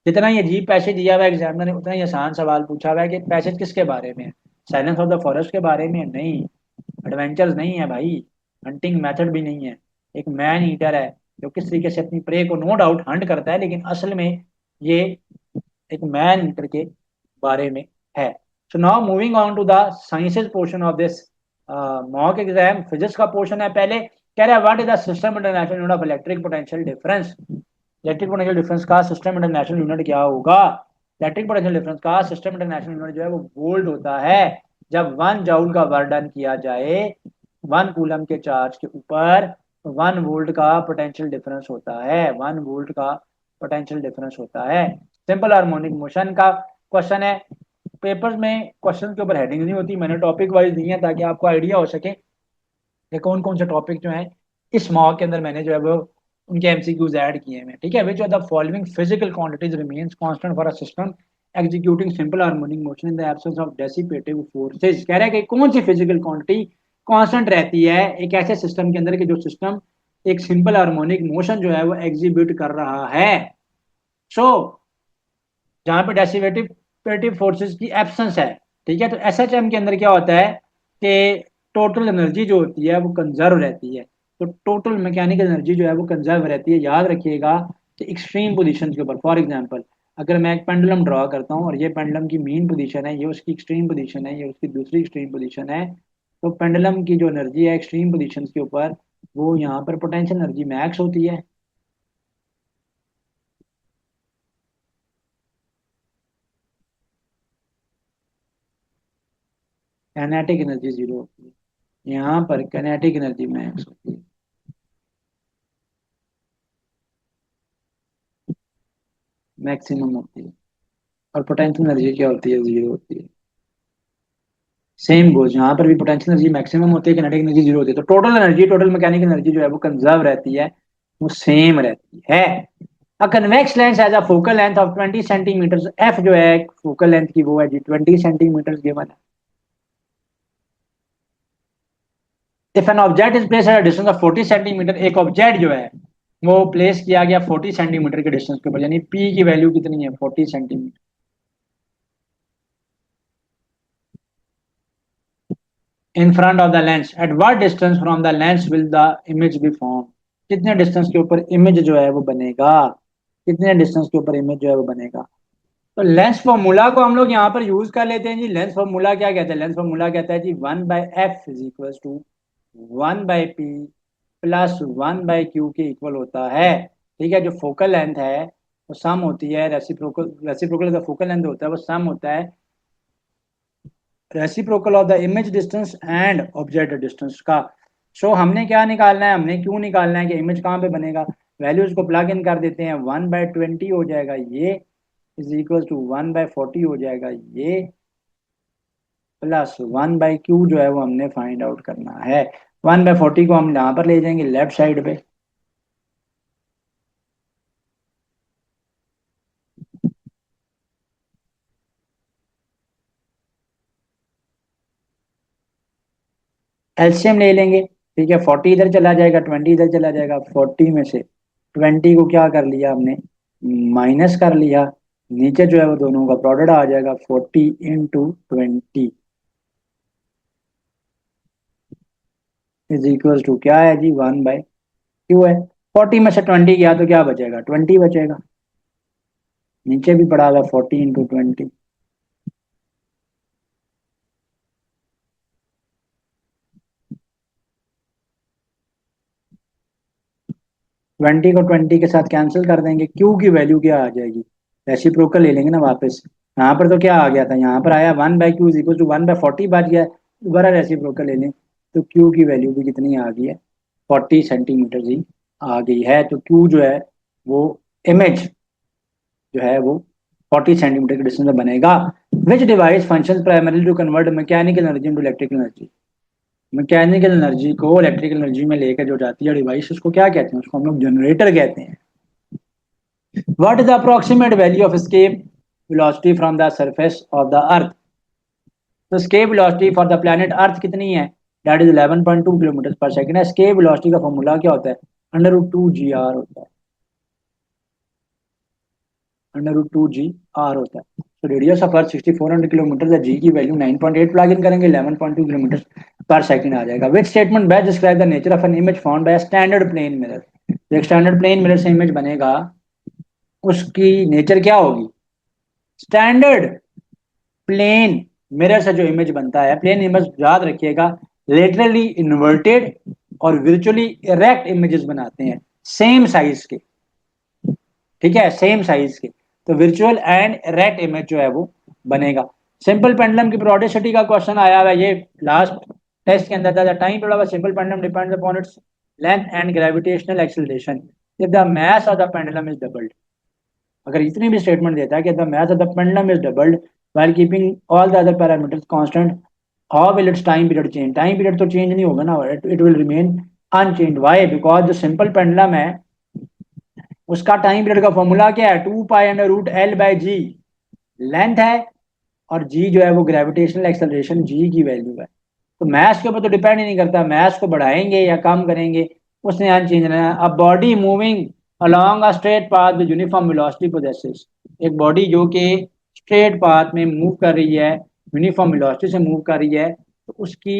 जितना ये अजीब पैसेज दिया हुआ है एग्जामिनर ने, उतना ही आसान सवाल पूछा हुआ है कि पैसेज किसके बारे में है। साइलेंस ऑफ द फॉरेस्ट के बारे में नहीं, एडवेंचर्स नहीं है भाई, हंटिंग मेथड भी नहीं है। एक मैन ईटर है जो किस तरीके से अपनी प्रे को नो डाउट हंट करता है, लेकिन असल में ये एक मैन ईटर के बारे में है। So now moving on to the sciences portion of this mock exam. Physics का पोर्शन है। पहले कह रहा है what is the system international unit of electric potential difference. Electric potential difference का सिस्टम इंटरनेशनल यूनिट क्या होगा। इलेक्ट्रिक पोटेंशियल डिफरेंस का सिस्टम इंटरनेशनल यूनिट जो है वो वोल्ट होता है। जब 1 जूल का वर्क डन किया जाए 1 कूलम के चार्ज के ऊपर, 1 वोल्ट का पोटेंशियल डिफरेंस होता है। 1 वोल्ट का पोटेंशियल डिफरेंस होता है। सिंपल हार्मोनिक मोशन का क्वेश्चन है। पेपर्स में क्वेश्चन के ऊपर हेडिंग नहीं होती, मैंने टॉपिक वाइज दी है ताकि आपको आइडिया हो सके कि कौन कौन से टॉपिक जो हैं इस मॉक के अंदर मैंने जो है वो उनके एमसीक्यूज ऐड किए हैं। ठीक है, which are the following physical quantities remains constant for a system executing simple harmonic motion in the absence of dissipative forces. कह रहा है कि कौन सी फिजिकल क्वांटिटी कांस्टेंट रहती है एक ऐसे सिस्टम के अंदर कि जो सिस्टम एक सिंपल हार्मोनिक मोशन जो है वो एग्जीक्यूट कर रहा है। सो जहां पे डेसिपेटिव फोर्सेस की एब्सेंस है। ठीक है, तो एसएचएम के अंदर क्या होता है कि टोटल एनर्जी जो होती है वो कंजर्व रहती है। तो टोटल मैकेनिकल एनर्जी जो है वो कंजर्व रहती है। याद रखिएगा कि एक्सट्रीम पोजीशंस के ऊपर, फॉर एग्जांपल अगर मैं एक पेंडुलम ड्रॉ करता हूँ और ये पेंडुलम की मेन पोजीशन है, ये उसकी एक्सट्रीम पोजीशन है, ये उसकी दूसरी एक्सट्रीम पोजीशन है, तो पेंडुलम की जो एनर्जी है एक्सट्रीम पोजीशन के ऊपर, वो यहाँ पर पोटेंशियल एनर्जी मैक्स होती है। काइनेटिक एनर्जी जीरो होती है, यहाँ पर काइनेटिक एनर्जी मैक्स होती है, मैक्सिमम होती है। और पोटेंशियल एनर्जी क्या होती है, जीरो होती है। सेम गोज यहाँ पर भी पोटेंशियल एनर्जी मैक्सिमम होती है, काइनेटिक एनर्जी जीरो होती है, तो total energy, total mechanical energy जो है वो कंजर्व रहती है, वो सेम रहती है। अ convex lens has a focal length of 20 centimetre, F जो है फोकल लेंथ की वो है जी 20 सेंटीमीटर गिवन है। If an object is place at a distance of 40 centimetre, एक ऑब्जेक्ट जो है वो प्लेस किया गया 40 सेंटीमीटर के डिस्टेंस के ऊपर, यानी पी की वैल्यू कितनी है, 40 centimetre. In front of the lens, at what distance from the lens will the image be form, कितने डिस्टेंस के ऊपर इमेज जो है वो बनेगा, कितने डिस्टेंस के ऊपर इमेज जो है वो बनेगा। तो लेंस फॉर्मूला को हम लोग यहाँ पर यूज कर लेते हैं जी। लेंस फॉर्मूला क्या कहता है, लेंस फॉर्मूला कहता है जी 1/f is equal to 1/p plus 1/q के इक्वल होता है। ठीक है, जो फोकल लेंथ है वो सम होती है, रेसिप्रोकल, रेसिप्रोकल का फोकल लेंथ होता है वो सम होता है reciprocal of the image distance and object distance का। सो हमने क्या निकालना है, हमने क्यों निकालना है कि इमेज कहाँ पे बनेगा, वैल्यूज को प्लग इन कर देते हैं, 1/20 हो जाएगा ये, इज इक्वल टू 1/40 हो जाएगा ये, प्लस 1/q जो है वो हमने फाइंड आउट करना है। 1/40 को हम यहाँ पर ले जाएंगे लेफ्ट साइड पे, एलसीएम ले लेंगे। ठीक है, 40 इधर चला जाएगा, 20 इधर चला जाएगा, 40 में से 20 को क्या कर लिया हमने, माइनस कर लिया, नीचे जो है वो दोनों का प्रोडक्ट आ जाएगा, 40 × 20 इज इक्वल टू क्या है जी, 1/q है। 40 में से 20 गया तो क्या बचेगा, 20 बचेगा, नीचे भी पड़ा हुआ 40 × 20। 20 को 20 के साथ कैंसिल कर देंगे, क्यू की वैल्यू क्या आ जाएगी, रेसिप्रोकल ले लेंगे ना वापस। यहाँ पर तो क्या आ गया था, यहाँ पर आया 1/q इज इक्वल टू 1/40 बच गया, दोबारा रेसिप्रोकल ले लें तो क्यू की वैल्यू भी कितनी आ गई है, 40 सेंटीमीटर ही आ गई है। तो क्यू जो है वो इमेज जो है वो 40 सेंटीमीटर के डिस्टेंस में बनेगा। Which device function primarily to convert mechanical energy into electrical energy, mechanical energy को इलेक्ट्रिकल एनर्जी में लेकर जो जाती है डिवाइस, उसको क्या कहते हैं, उसको हम लोग जनरेटर कहते हैं। What is the approximate value of escape velocity from the surface of the earth, तो escape velocity for the planet earth कितनी है, that is 11.2 kilometre per second. Escape velocity का फॉर्मूला क्या होता है, √2 g r होता है, √2 g r होता है। तो रेडियस ऑफ अर्थ 6400 किलोमीटर है, जी की वैल्यू 9.8 प्लग इन करेंगे, 11.2 किलोमीटर पर सेकंड आ जाएगा। Which statement best describe the nature of an image found by standard plane mirror, जो स्टैंडर्ड प्लेन मिरर से इमेज बनेगा उसकी नेचर क्या होगी, स्टैंडर्ड प्लेन मिरर से जो इमेज बनता है, प्लेन इमेज याद रखिएगा, लेटरली इन्वर्टेड और विर्चुअली इरेक्ट इमेजेस बनाते हैं सेम साइज के। ठीक है, सेम साइज के, तो विर्चुअल एंड इरेक्ट इमेज जो है वो बनेगा। सिंपल पेंडुलम की पेरियोडिसिटी का क्वेश्चन आया हुआ है, ये लास्ट टेस्ट के अंदर था। टाइम पड़ा हुआ, simple pendulum depends upon its length and gravitational acceleration if the mass of the pendulum is doubled. अगर इतनी भी स्टेटमेंट देता है कि the mass of the pendulum is doubled while keeping all the other parameters constant, how will its time period change, time period तो change नहीं होगा ना, it will remain unchanged। why, because जो सिंपल पेंडुलम है उसका time period का formula क्या है, 2π√L/g लेंथ है, और g जो है वो ग्रेविटेशनल एक्सेलरेशन g की वैल्यू है। तो मैथ के ऊपर तो डिपेंड ही नहीं करता, मैथ को बढ़ाएंगे या कम करेंगे उसने अनचेंज रहना है। अब body moving along a straight path with uniform velocity possesses, एक बॉडी जो कि स्ट्रेट पाथ में मूव कर रही है, यूनिफॉर्म वेलोसिटी से मूव कर रही है, तो उसकी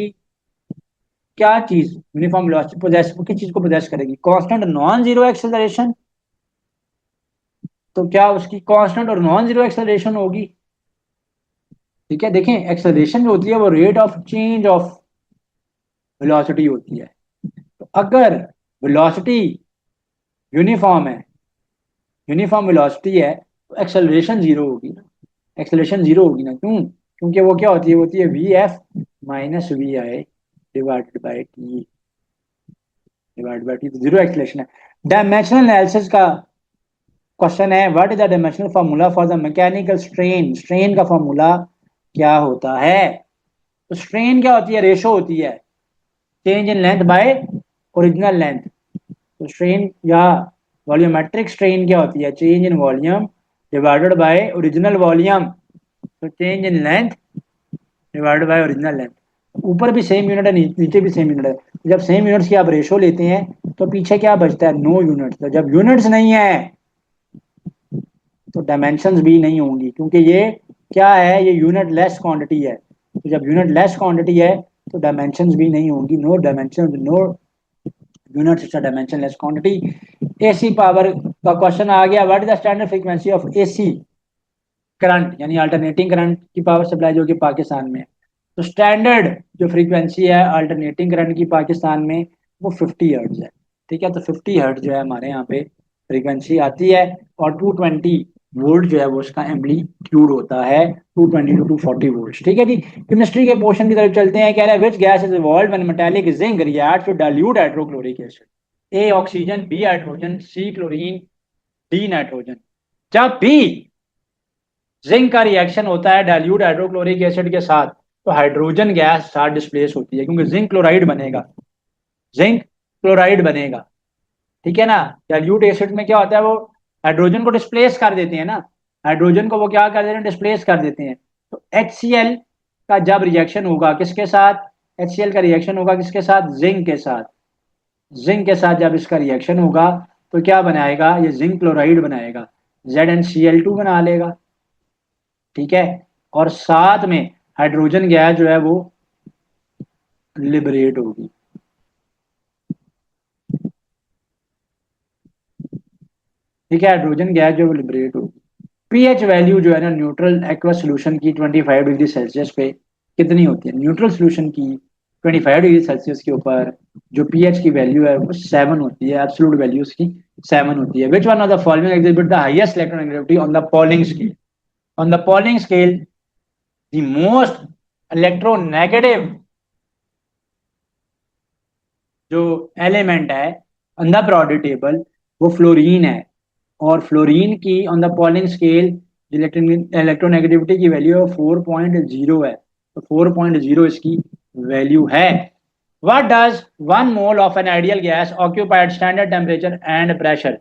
क्या चीज यूनिफॉर्म वेलोसिटी पोजेस, किस चीज को पोजेस करेगी, कांस्टेंट नॉन जीरो एक्सेलरेशन, तो क्या उसकी कांस्टेंट और नॉन जीरो एक्सेलरेशन होगी? ठीक है, देखें एक्सेलरेशन जो होती है वो rate of change of velocity होती है। तो अगर वेलोसिटी यूनिफॉर्म है, यूनिफॉर्म वेलोसिटी है, तो एक्सेलरेशन जीरो होगी ना। एक्सेलरेशन जीरो होगी ना, क्यों? क्योंकि वो क्या होती है V F minus V I divided by T, divide by T, तो जीरो एक्सेलरेशन है। डायमेंशनल एनालिसिस का क्वेश्चन है, what is the dimensional formula for the mechanical strain? Strain का फार्मूला क्या होता है? तो स्ट्रेन क्या होती है? रेशो होती है change in length by original length. तो स्ट्रेन या वॉल्यूमेट्रिक स्ट्रेन क्या होती है? Change in volume divided by original volume. तो change in length divided by original length. ऊपर भी सेम यूनिट है, नीचे भी सेम यूनिट है। जब सेम यूनिट्स की आप रेशो लेते हैं तो पीछे क्या बचता है? No units. तो जब यूनिट्स नहीं है तो डायमेंशंस भी नहीं होंगी, क्योंकि ये क्या है? ये यूनिट लेस क्वांटिटी है। तो जब यूनिट लेस क्वांटिटी है तो डायमेंशंस भी नहीं होंगी। No dimension, no units, it's a dimensionless quantity. AC power का क्वेश्चन आ गया, what is the standard frequency of AC current, यानी अल्टरनेटिंग करंट की पावर सप्लाई जो कि पाकिस्तान में है। तो स्टैंडर्ड जो फ्रीक्वेंसी है अल्टरनेटिंग करंट की पाकिस्तान में वो 50 हर्ट्ज है। ठीक है, तो 50 हर्ट्ज जो है हमारे यहाँ पे फ्रीक्वेंसी आती है, और 220 वोल्ट जो है वो उसका एम्पलीट्यूड होता है, 220 टू 240 वोल्ट। ठीक है जी, केमिस्ट्री के पोर्शन की तरफ चलते हैं। कह रहा है which gas is evolved when metallic zinc reacts with dilute hydrochloric acid? A oxygen, B hydrogen, C chlorine, D nitrogen. जब भी जिंक का रिएक्शन होता है डाइल्यूट हाइड्रोक्लोरिक एसिड के साथ, तो हाइड्रोजन गैस साथ डिस्प्लेस होती है, क्योंकि जिंक क्लोराइड बनेगा, जिंक क्लोराइड बनेगा। ठीक है ना। डाइल्यूट एसिड में क्या होता है, वो हाइड्रोजन को डिस्प्लेस कर देते हैं ना, हाइड्रोजन को वो क्या कर देते हैं? डिस्प्लेस कर देते हैं। तो HCl का जब रिएक्शन होगा किसके साथ? HCl का रिएक्शन होगा किसके साथ? जिंक के साथ। जिंक के साथ जब इसका रिएक्शन होगा तो क्या बनाएगा? ये जिंक क्लोराइड बनाएगा, ZnCl2 बना लेगा। ठीक है, और साथ में हाइड्रोजन गैस जो है वो लिबरेट होगी। ठीक है, हाइड्रोजन गैस जो है वो लिबरेट होगी। पीएच वैल्यू जो है ना न्यूट्रल एक्वस सोल्यूशन की 25 डिग्री सेल्सियस पे कितनी होती है? न्यूट्रल सोल्यूशन की 25 डिग्री सेल्सियस के ऊपर जो पीएच की वैल्यू है वो 7 होती है, एब्सोल्यूट वैल्यू उसकी 7 होती है। Which one of the following exhibit the highest electronegativity on the polling scale? On the polling scale the most electronegative जो एलिमेंट है ऑन द पीरियोडिक टेबल वो फ्लोरीन है। और फ्लोरीन की on the polling scale electronegativity की value 4.0 है। तो 4.0 इसकी वैल्यू है। What does 1 mole of an ideal gas occupied standard temperature and pressure?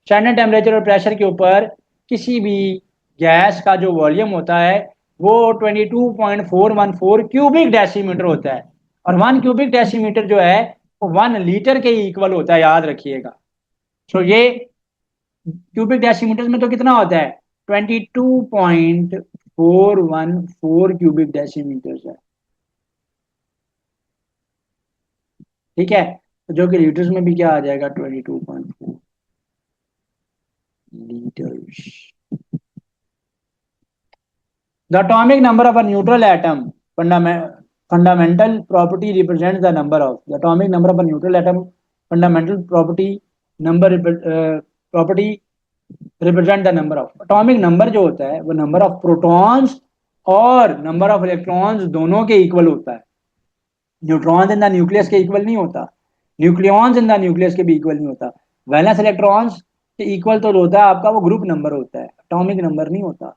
Standard temperature और प्रेशर के ऊपर किसी भी गैस का जो वॉल्यूम होता है वो 22.414 क्यूबिक डेसीमीटर होता है। और 1 क्यूबिक डेसीमीटर जो है वो 1 लीटर के इक्वल होता है, याद रखिएगा। तो ये क्यूबिक डेसीमीटर में तो कितना होता है? 22.414 क्यूबिक डेसीमीटर है। ठीक है, तो जो कि लीटर्स में भी क्या आ जाएगा? 22.4 litres. The atomic number of a neutral atom, fundamental property represents the number of the atomic number of a neutral atom, fundamental property number property represent the number of atomic number जो होता है वो number of protons और number of electrons दोनों के equal होता है। Neutrons in the nucleus के इक्वल नहीं होता, न्यूक्लियॉन्स इन द न्यूक्लियस के भी इक्वल नहीं होता। वैलेंस इलेक्ट्रॉन्स के इक्वल तो होता है आपका वो ग्रुप नंबर होता है, एटॉमिक नंबर नहीं होता।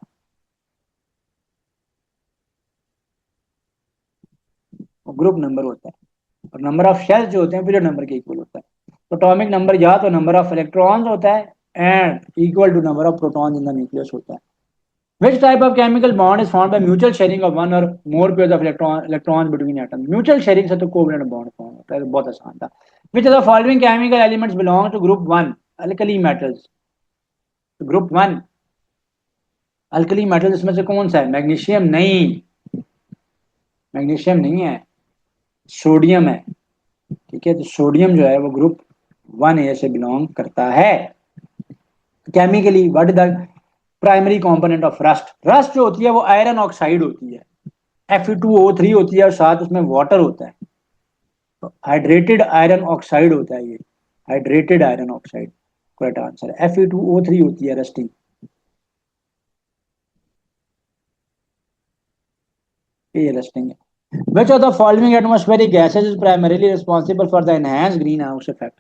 वो ग्रुप नंबर होता है। और नंबर ऑफ शेल्स जो होते हैं पीरियड नंबर के इक्वल होता है। तो एटॉमिक नंबर या तो नंबर ऑफ इलेक्ट्रॉन्स होता है and equal to number of protons in the nucleus होता है। Which type of chemical bond is formed by mutual sharing of one or more pairs of electrons between atoms? Mutual sharing से तो covalent bond form होता है, तो बहुत आसान था। Which of the following chemical elements belong to group one alkali metals? तो group one alkali metals इसमें से कौन सा है? मैग्नीशियम नहीं, मैग्नीशियम नहीं है, सोडियम है। ठीक है, तो सोडियम जो है वो ग्रुप 1A से बिलोंग करता है। Chemically what is the primary component of rust? Rust जो होती है वो आयरन ऑक्साइड होती है, Fe2O3 होती है और साथ उसमें वाटर होता है, तो हाइड्रेटेड आयरन ऑक्साइड होता है ये, hydrated iron oxide correct answer है। Fe2O3 होती है रस्टिंग, ये रस्टिंग है। Which of the following atmospheric gases is primarily responsible for the enhanced greenhouse effect?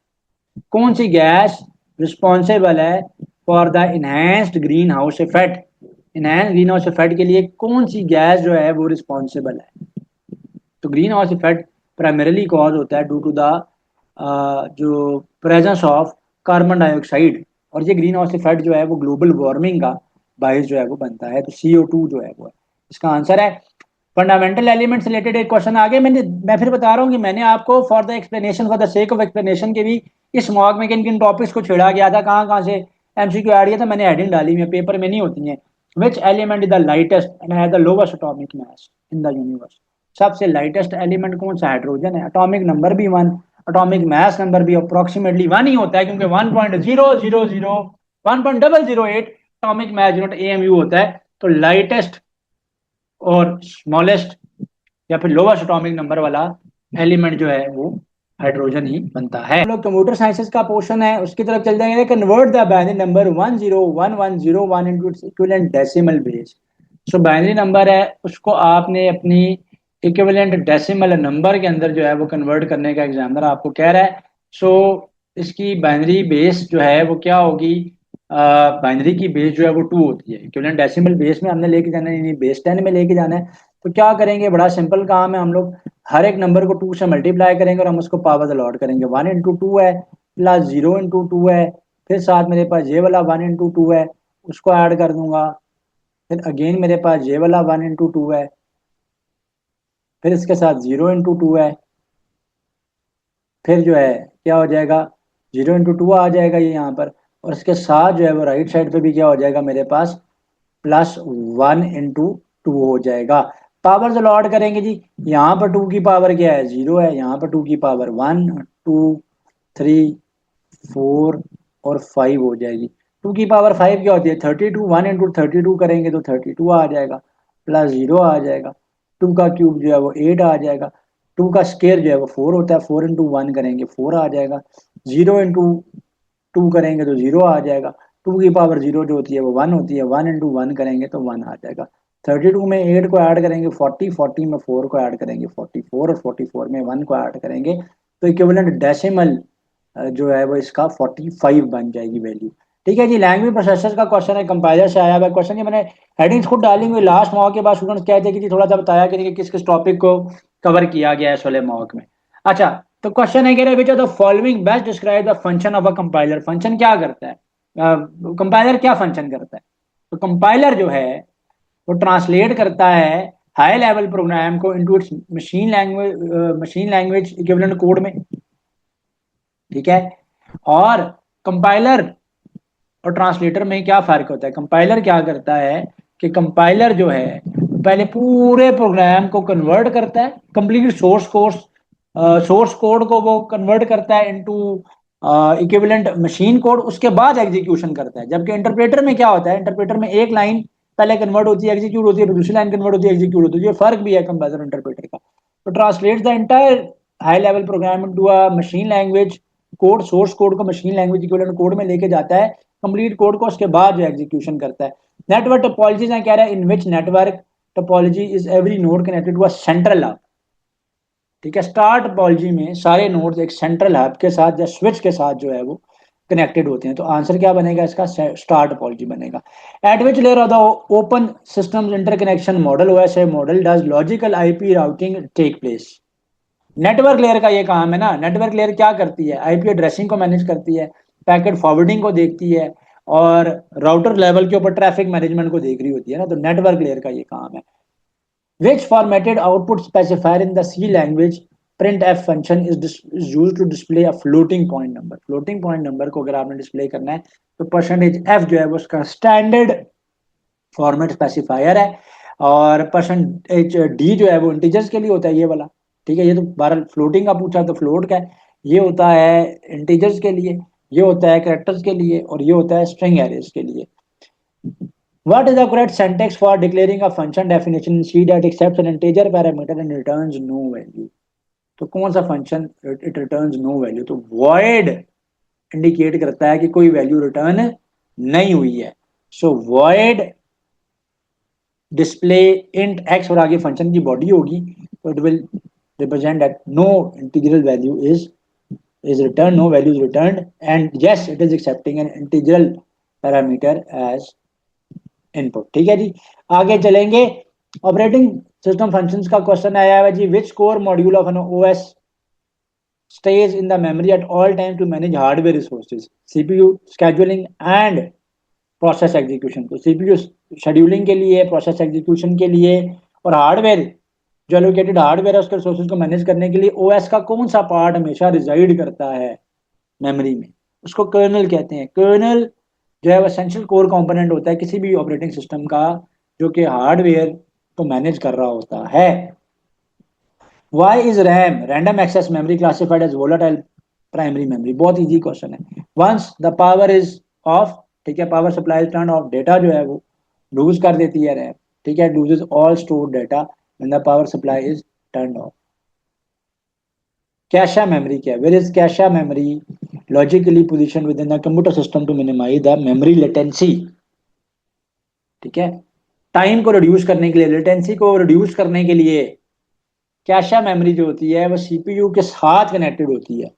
कौन सी गैस रिस्पॉन्सिबल है for the enhanced green house effect? Enhance green house effect के लिए कौन सी गैस जो है वो रिस्पॉन्सिबल है? तो green house effect primarily cause होता है ड्यू टू द जो प्रेजेंस ऑफ कार्बन डाइऑक्साइड, और ये ग्रीन हाउस इफेक्ट जो है वो ग्लोबल वार्मिंग का बायस जो है वो बनता है, तो CO2 जो है वो है इसका आंसर है। फंडामेंटल एलिमेंट से रिलेटेड एक क्वेश्चन आगे, मैं फिर बता रहा हूँ कि मैंने आपको for the explanation, for the sake of explanation के भी इस मॉक में किन किन टॉपिक्स को छेड़ा गया था, कहाँ कहाँ से MCQ ऐड किया था, मैंने हेडिंग डाली हुई है, पेपर में नहीं होती है। Which element is the lightest and has the lowest atomic mass in the universe? सबसे लाइटेस्ट एलिमेंट कौन सा? हाइड्रोजन है। एटॉमिक नंबर भी 1, एटॉमिक मास नंबर भी अप्रोक्सीमेटली 1 ही होता है, क्योंकि 1.008 एटॉमिक मास यूनिट AMU होता है। तो लाइटेस्ट और स्मॉलेस्ट या फिर लोवेस्ट एटॉमिक नंबर वाला एलिमेंट जो है वो हाइड्रोजन ही बनता है। हम लोग कंप्यूटर साइंसेस का पोर्शन है उसकी तरफ चल जाएंगे। Convert the binary number 101101 into its equivalent decimal base. So binary number है उसको आपने अपनी इक्विवेलेंट डेसिमल नंबर के अंदर जो है वो कन्वर्ट करने का एग्जामिनर आपको कह रहा है। सो इसकी बाइनरी बेस जो है वो क्या होगी? बाइनरी की बेस जो है वो 2 होती है। इक्विवेलेंट डेसिमल बेस में हमने लेके जाना है, यानी बेस 10 में लेके जाना है। तो क्या करेंगे, बड़ा सिंपल काम है, हम लोग हर एक नंबर को 2 से मल्टीप्लाई करेंगे और हम उसको पावर अलॉट करेंगे। 1 इंटू 2 है, प्लस 0 इंटू 2 है, फिर साथ मेरे पास ये वाला 1 इंटू 2 है, उसको ऐड कर दूंगा, फिर अगेन मेरे पास ये वाला 1 इंटू 2 है, फिर इसके साथ 0 इंटू 2 है, फिर जो है क्या हो जाएगा, 0 इंटू 2 आ जाएगा ये यहाँ पर, और इसके साथ जो है वो राइट साइड पे भी क्या हो जाएगा मेरे पास, +1 इंटू 2 हो जाएगा। पावर जो लॉट करेंगे जी, यहाँ पर 2 की पावर क्या है, 0 है, यहाँ पर 2 की पावर 1, 2, 3, 4 और 5 हो जाएगी। 2 की पावर 5 क्या होती है, 32। 1 इंटू 32 करेंगे तो 32 आ जाएगा, प्लस 0 आ जाएगा, 2 का क्यूब जो है वो 8 आ जाएगा, 2 का स्केयर जो है वो 4 होता है, 4 इंटू 1 करेंगे 4 आ जाएगा, 0 इंटू 2 करेंगे तो 0 आ जाएगा, 2 की पावर 0 जो होती है वो 1 होती है, 1 इंटू 1 करेंगे तो 1 आ जाएगा। 32 में 8 को ऐड करेंगे 40, 40 में 4 को ऐड करेंगे 44, और 44 में 1 को ऐड करेंगे तो इक्विवेलेंट डेसिमल जो है वो इसका 45 बन जाएगी वैल्यू। ठीक है जी। लैंग्वेज प्रोसेसर का क्वेश्चन है, कंपाइलर से आया हुआ क्वेश्चन। ये मैंने हेडिंग्स खुद डाली हुई लास्ट मॉक के बाद, स्टूडेंट्स कहते हैं कि जी थोड़ा सा बताया कि किस किस टॉपिक को कवर किया गया है इस वाले मॉक में। अच्छा, तो क्वेश्चन है कह रहे हैं the following best describe the function of a compiler. Function क्या करता है, कंपाइलर क्या फंक्शन करता है? तो कंपाइलर जो है वो ट्रांसलेट करता है हाई लेवल प्रोग्राम को into its machine language equivalent code में। ठीक है। और कंपाइलर और ट्रांसलेटर में क्या फर्क होता है? कंपाइलर क्या करता है कि कंपाइलर जो है पहले पूरे प्रोग्राम को कन्वर्ट करता है, कंप्लीट सोर्स कोड को वो कन्वर्ट करता है इनटू इक्विवेलेंट मशीन कोड, उसके बाद एग्जीक्यूशन करता है। जबकि इंटरप्रेटर में क्या होता है, इंटरप्रेटर में एक लाइन पहले कन्वर्ट होती है, एग्जीक्यूट होती है, फिर दूसरी लाइन कन्वर्ट होती है, एग्जीक्यूट होती है। ये फर्क भी है कंपाइलर इंटरप्रेटर का। तो translate the entire high level programme into a machine language code, source code को मशीन लैंग्वेज इक्विवेलेंट कोड में लेके जाता है, कंप्लीट कोड को, उसके बाद जो एग्जीक्यूशन करता है। नेटवर्क टोपोलॉजीज कह रहा है in which network topology is every node connected to a central hub. ठीक है। स्टार टोपोलॉजी में सारे नोड्स एक सेंट्रल हब के साथ या स्विच के साथ जो है वो कनेक्टेड होते हैं। तो आंसर क्या बनेगा इसका, स्टार टोपोलॉजी बनेगा। At which layer of the open systems interconnection model OSI model does logical IP routing take place? Network layer का ये काम है ना। नेटवर्क लेयर क्या करती है, IP एड्रेसिंग को मैनेज करती है, पैकेट फॉरवर्डिंग को देखती है, और राउटर लेवल के ऊपर ट्रैफिक मैनेजमेंट को देख रही होती है ना। तो नेटवर्क लेयर का ये काम है। Which formatted output specifier in the C language printf function is used to display a floating point number? Floating point number को अगर आपने डिस्प्ले करना है तो %f जो है वो उसका स्टैंडर्ड फॉर्मेट स्पेसिफायर है, और %d जो है वो इंटीजर्स के लिए होता है, ये वाला। ठीक है। ये तो 12 फ्लोटिंग का पूछा तो फ्लोट का है, ये होता है इंटीजर्स के लिए। ये होता है कैरेक्टर्स के लिए और ये होता है स्ट्रिंग एरेज के लिए। What is the correct syntax for declaring a function definition in C that accepts an integer parameter and returns no value? तो कौन सा function it returns no value? तो void इंडिकेट करता है कि कोई वैल्यू रिटर्न नहीं हुई है। So void display int X और आगे फंक्शन की बॉडी होगी, तो it will represent that no integral value is returned, no value is returned, and yes, it is accepting an integral parameter as input. ठीक है जी, आगे चलेंगे। ऑपरेटिंग सिस्टम फंक्शंस का क्वेश्चन आया है जी, which core module of an OS stays in the memory at all time to manage hardware resources, CPU scheduling and process execution. तो सीपीयू शेड्यूलिंग के लिए, प्रोसेस एग्जीक्यूशन के लिए, और हार्डवेयर जो एलोकेटेड हार्डवेयर है उसके रिसोर्सेज को मैनेज करने के लिए ओएस का कौन सा पार्ट हमेशा रिजाइड करता है मेमोरी में? उसको कर्नल कहते हैं। कर्नल जो है वो एसेंशियल कोर कंपोनेंट होता है किसी भी ऑपरेटिंग सिस्टम का, जो कि हार्डवेयर को मैनेज कर रहा होता है। Why is RAM, random access memory, classified as volatile primary memory? बहुत इजी क्वेश्चन है। Once the power is off, ठीक है, power supply is turn of, data जो है वो लूज कर देती है रैम, ठीक है, loses all stored data when the power supply is turn off. Cache memory क्या है? Where is cache memory? Logically position within the computer system to minimize the memory latency. ठीक है, time को reduce करने के लिए, latency को reduce करने के लिए कैशा मेमोरी जो होती है वो सीपीयू के साथ कनेक्टेड होती है।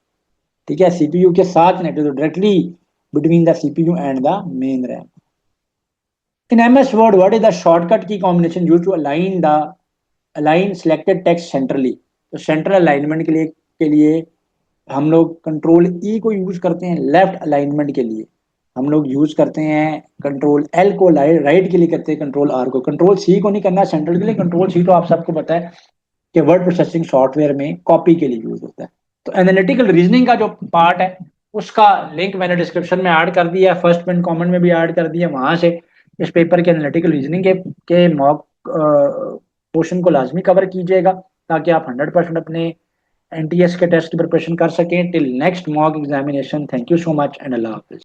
ठीक है, सीपीयू के साथ connected, directly between the CPU and the main RAM. In MS Word what is the shortcut key combination used to align selected text centrally? तो सेंट्रल अलाइनमेंट के लिए हम लोग कंट्रोल ई को यूज करते हैं, लेफ्ट अलाइनमेंट के लिए हम लोग यूज करते हैं कंट्रोल एल को, राइट के लिए करते हैं कंट्रोल आर को। कंट्रोल सी को नहीं करना सेंट्रल के लिए, कंट्रोल सी तो आप सबको पता है कि वर्ड प्रोसेसिंग सॉफ्टवेयर में कॉपी के लिए यूज होता है। तो एनालिटिकल रीजनिंग का जो पार्ट है उसका लिंक मैंने डिस्क्रिप्शन में ऐड कर दिया है, फर्स्ट पिन कमेंट में भी ऐड कर दिया, वहां से इस पेपर के एनालिटिकल रीजनिंग के मॉक पोर्शन को लाजमी कवर कीजिएगा, ताकि आप 100% अपने एनटीएस के टेस्ट की प्रिपरेशन कर सकें। Till next mock examination, thank you so much and Allah Hafiz.